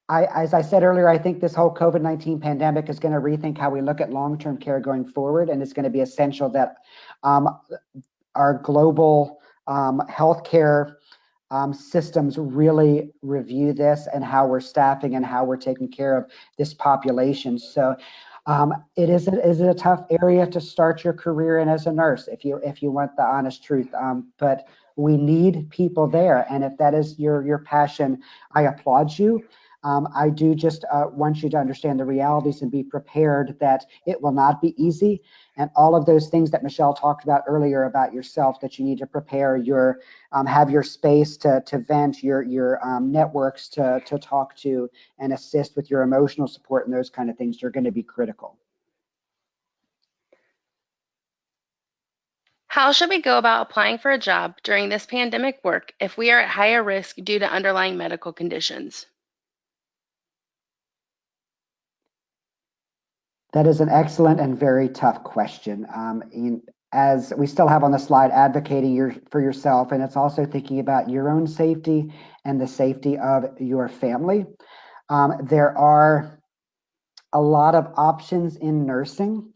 as I said earlier, I think this whole COVID-19 pandemic is going to rethink how we look at long-term care going forward, and it's going to be essential that our global healthcare systems really review this and how we're staffing and how we're taking care of this population. So it is a tough area to start your career in as a nurse, if you want the honest truth. But we need people there, and if that is your passion, I applaud you. I do just want you to understand the realities and be prepared that it will not be easy. And all of those things that Michelle talked about earlier about yourself, that you need to prepare have your space to vent, your networks to talk to and assist with your emotional support and those kind of things are going to be critical. How should we go about applying for a job during this pandemic work if we are at higher risk due to underlying medical conditions? That is an excellent and very tough question. As we still have on the slide, advocating for yourself, and it's also thinking about your own safety and the safety of your family. There are a lot of options in nursing.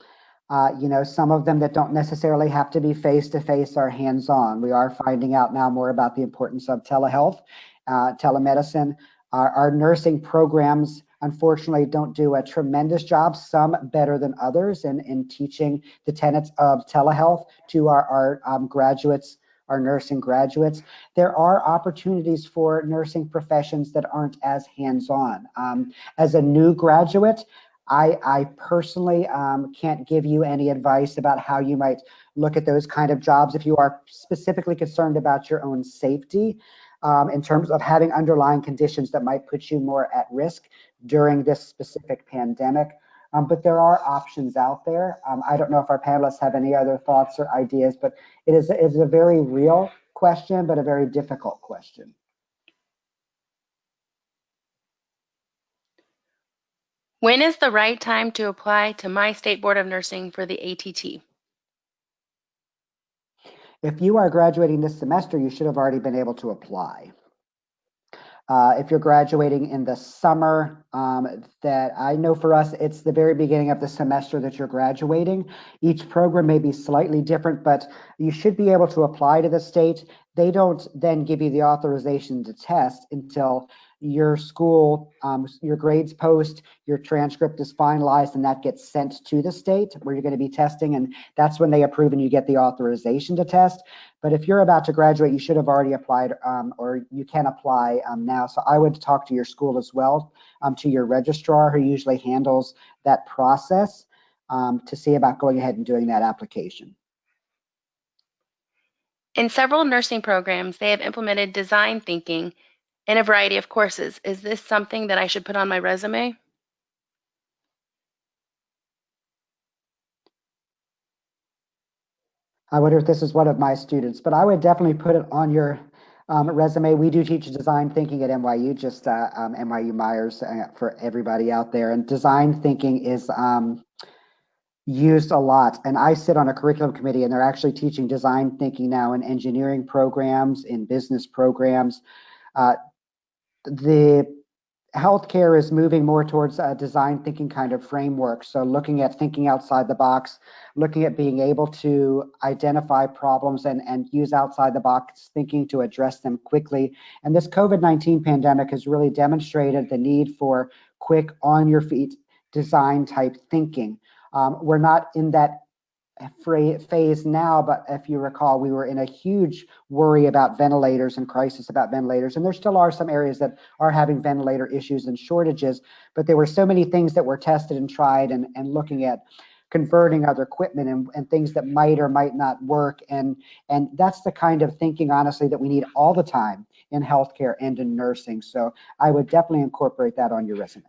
Some of them that don't necessarily have to be face-to-face are hands-on. We are finding out now more about the importance of telehealth, telemedicine. Our nursing programs, unfortunately, don't do a tremendous job, some better than others, in teaching the tenets of telehealth to our graduates, our nursing graduates. There are opportunities for nursing professions that aren't as hands-on. As a new graduate, I personally can't give you any advice about how you might look at those kind of jobs if you are specifically concerned about your own safety in terms of having underlying conditions that might put you more at risk during this specific pandemic. But there are options out there. I don't know if our panelists have any other thoughts or ideas, but it is a very real question, but a very difficult question. When is the right time to apply to my State Board of Nursing for the ATT? If you are graduating this semester, you should have already been able to apply. If you're graduating in the summer, that I know for us, it's the very beginning of the semester that you're graduating. Each program may be slightly different, but you should be able to apply to the state. they don't then give you the authorization to test until your school, your grades post, your transcript is finalized, and that gets sent to the state where you're going to be testing, and that's when they approve and you get the authorization to test. But if you're about to graduate, you should have already applied, or you can apply now. So I would talk to your school as well, to your registrar, who usually handles that process, to see about going ahead and doing that application. In several nursing programs, they have implemented design thinking in a variety of courses. Is this something that I should put on my resume? I wonder if this is one of my students, but I would definitely put it on your resume. We do teach design thinking at NYU, just NYU Myers, for everybody out there. And design thinking is used a lot. And I sit on a curriculum committee, and they're actually teaching design thinking now in engineering programs, in business programs. The healthcare is moving more towards a design thinking kind of framework. So looking at thinking outside the box, looking at being able to identify problems and use outside the box thinking to address them quickly. And this COVID-19 pandemic has really demonstrated the need for quick, on your feet design type thinking. We're not in that phase now, but if you recall, we were in a huge worry about ventilators and crisis about ventilators, and there still are some areas that are having ventilator issues and shortages, but there were so many things that were tested and tried, and looking at converting other equipment and things that might or might not work, and that's the kind of thinking, honestly, that we need all the time in healthcare and in nursing. So I would definitely incorporate that on your resume.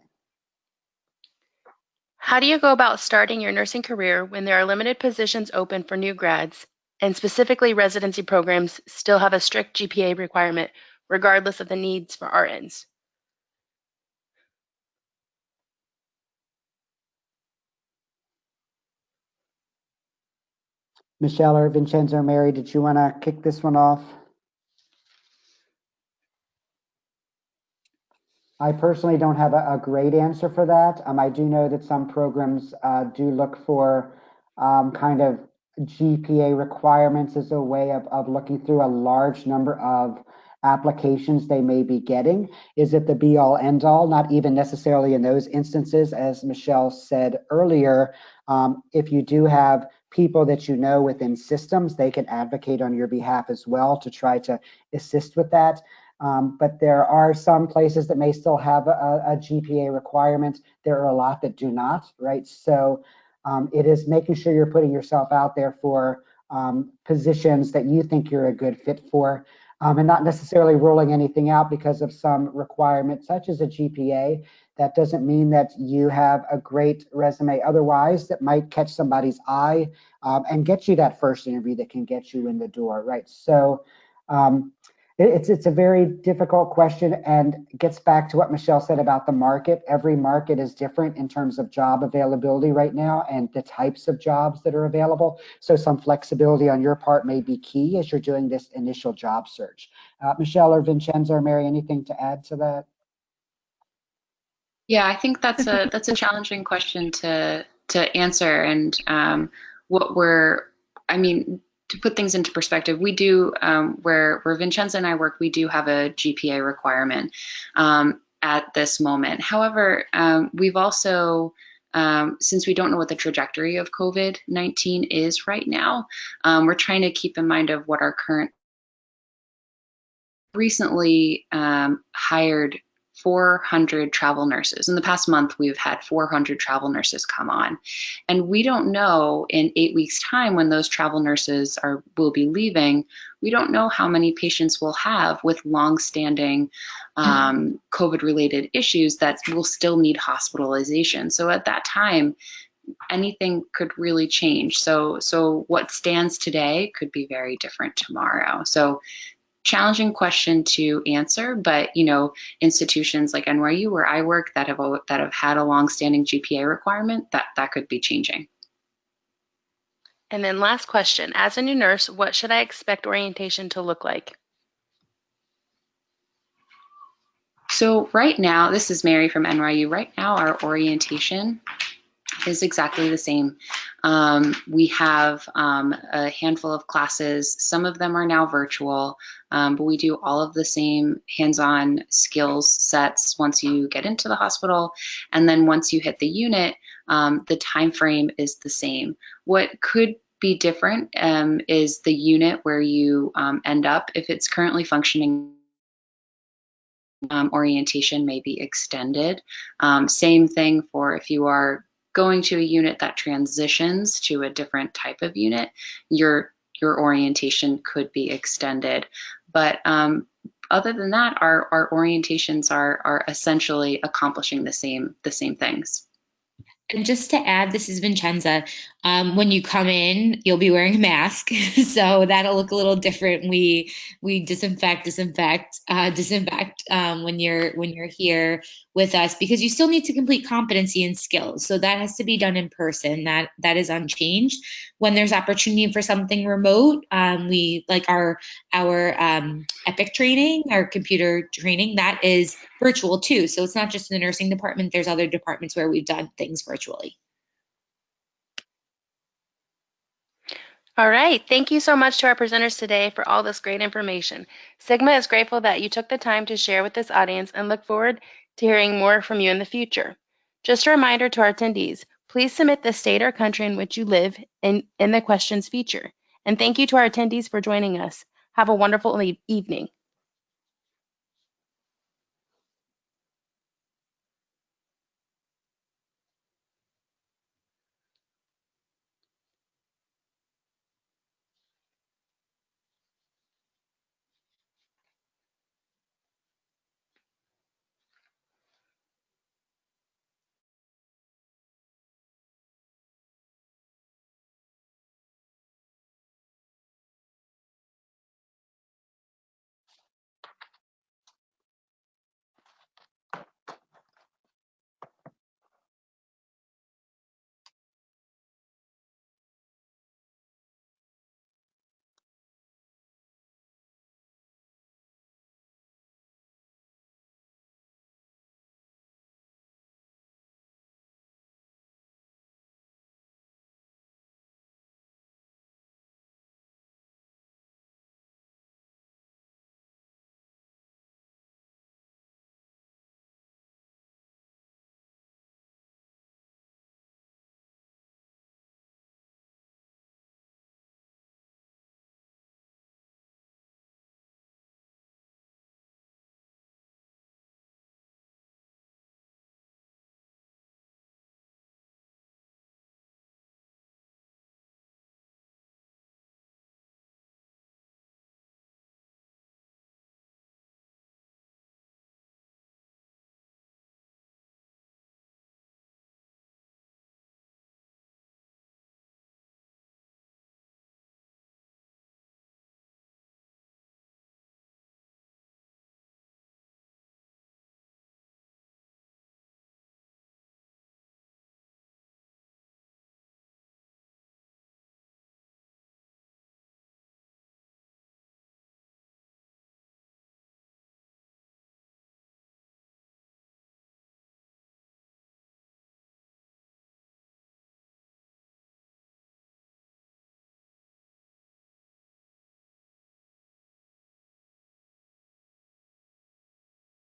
How do you go about starting your nursing career when there are limited positions open for new grads, and specifically residency programs still have a strict GPA requirement regardless of the needs for RNs? Michelle or Vincenza or Mary, did you want to kick this one off? I personally don't have a great answer for that. I do know that some programs do look for kind of GPA requirements as a way of looking through a large number of applications they may be getting. Is it the be all end all? Not even necessarily in those instances. As Michelle said earlier, if you do have people that you know within systems, they can advocate on your behalf as well to try to assist with that. But there are some places that may still have a GPA requirement. There are a lot that do not, right? So it is making sure you're putting yourself out there for positions that you think you're a good fit for, and not necessarily ruling anything out because of some requirement such as a GPA. That doesn't mean that you have a great resume otherwise that might catch somebody's eye and get you that first interview that can get you in the door, right? So it's a very difficult question, and gets back to what Michelle said about the market. Every market is different in terms of job availability right now and the types of jobs that are available. So some flexibility on your part may be key as you're doing this initial job search. Michelle or Vincenza or Mary, anything to add to that? Yeah, I think that's a challenging question to answer, and I mean, to put things into perspective, we do where Vincenza and I work, we do have a GPA requirement at this moment. However, we've also since we don't know what the trajectory of COVID-19 is right now, we're trying to keep in mind of what our current recently hired 400 travel nurses. In the past month, we've had 400 travel nurses come on. And we don't know in 8 weeks' time when those travel nurses will be leaving, we don't know how many patients we'll have with long-standing COVID-related issues that will still need hospitalization. So at that time, anything could really change. So what stands today could be very different tomorrow. So challenging question to answer, but institutions like NYU where I work that have had a long-standing GPA requirement, that could be changing. And then last question, as a new nurse, what should I expect orientation to look like? So right now, this is Mary from NYU. Right now, our orientation is exactly the same. We have a handful of classes. Some of them are now virtual, but we do all of the same hands-on skills sets once you get into the hospital. And then once you hit the unit, the time frame is the same. What could be different is the unit where you end up. If it's currently functioning, orientation may be extended. Same thing for if you are going to a unit that transitions to a different type of unit, your orientation could be extended. But other than that, our orientations are essentially accomplishing the same things. And just to add, this is Vincenza. When you come in, you'll be wearing a mask, so that'll look a little different. We disinfect when you're here with us, because you still need to complete competency and skills. So that has to be done in person. That is unchanged. When there's opportunity for something remote, we like our EPIC training, our computer training, that is virtual too. So it's not just in the nursing department. There's other departments where we've done things virtually. All right. Thank you so much to our presenters today for all this great information. Sigma is grateful that you took the time to share with this audience and look forward to hearing more from you in the future. Just a reminder to our attendees, please submit the state or country in which you live in the questions feature. And thank you to our attendees for joining us. Have a wonderful evening.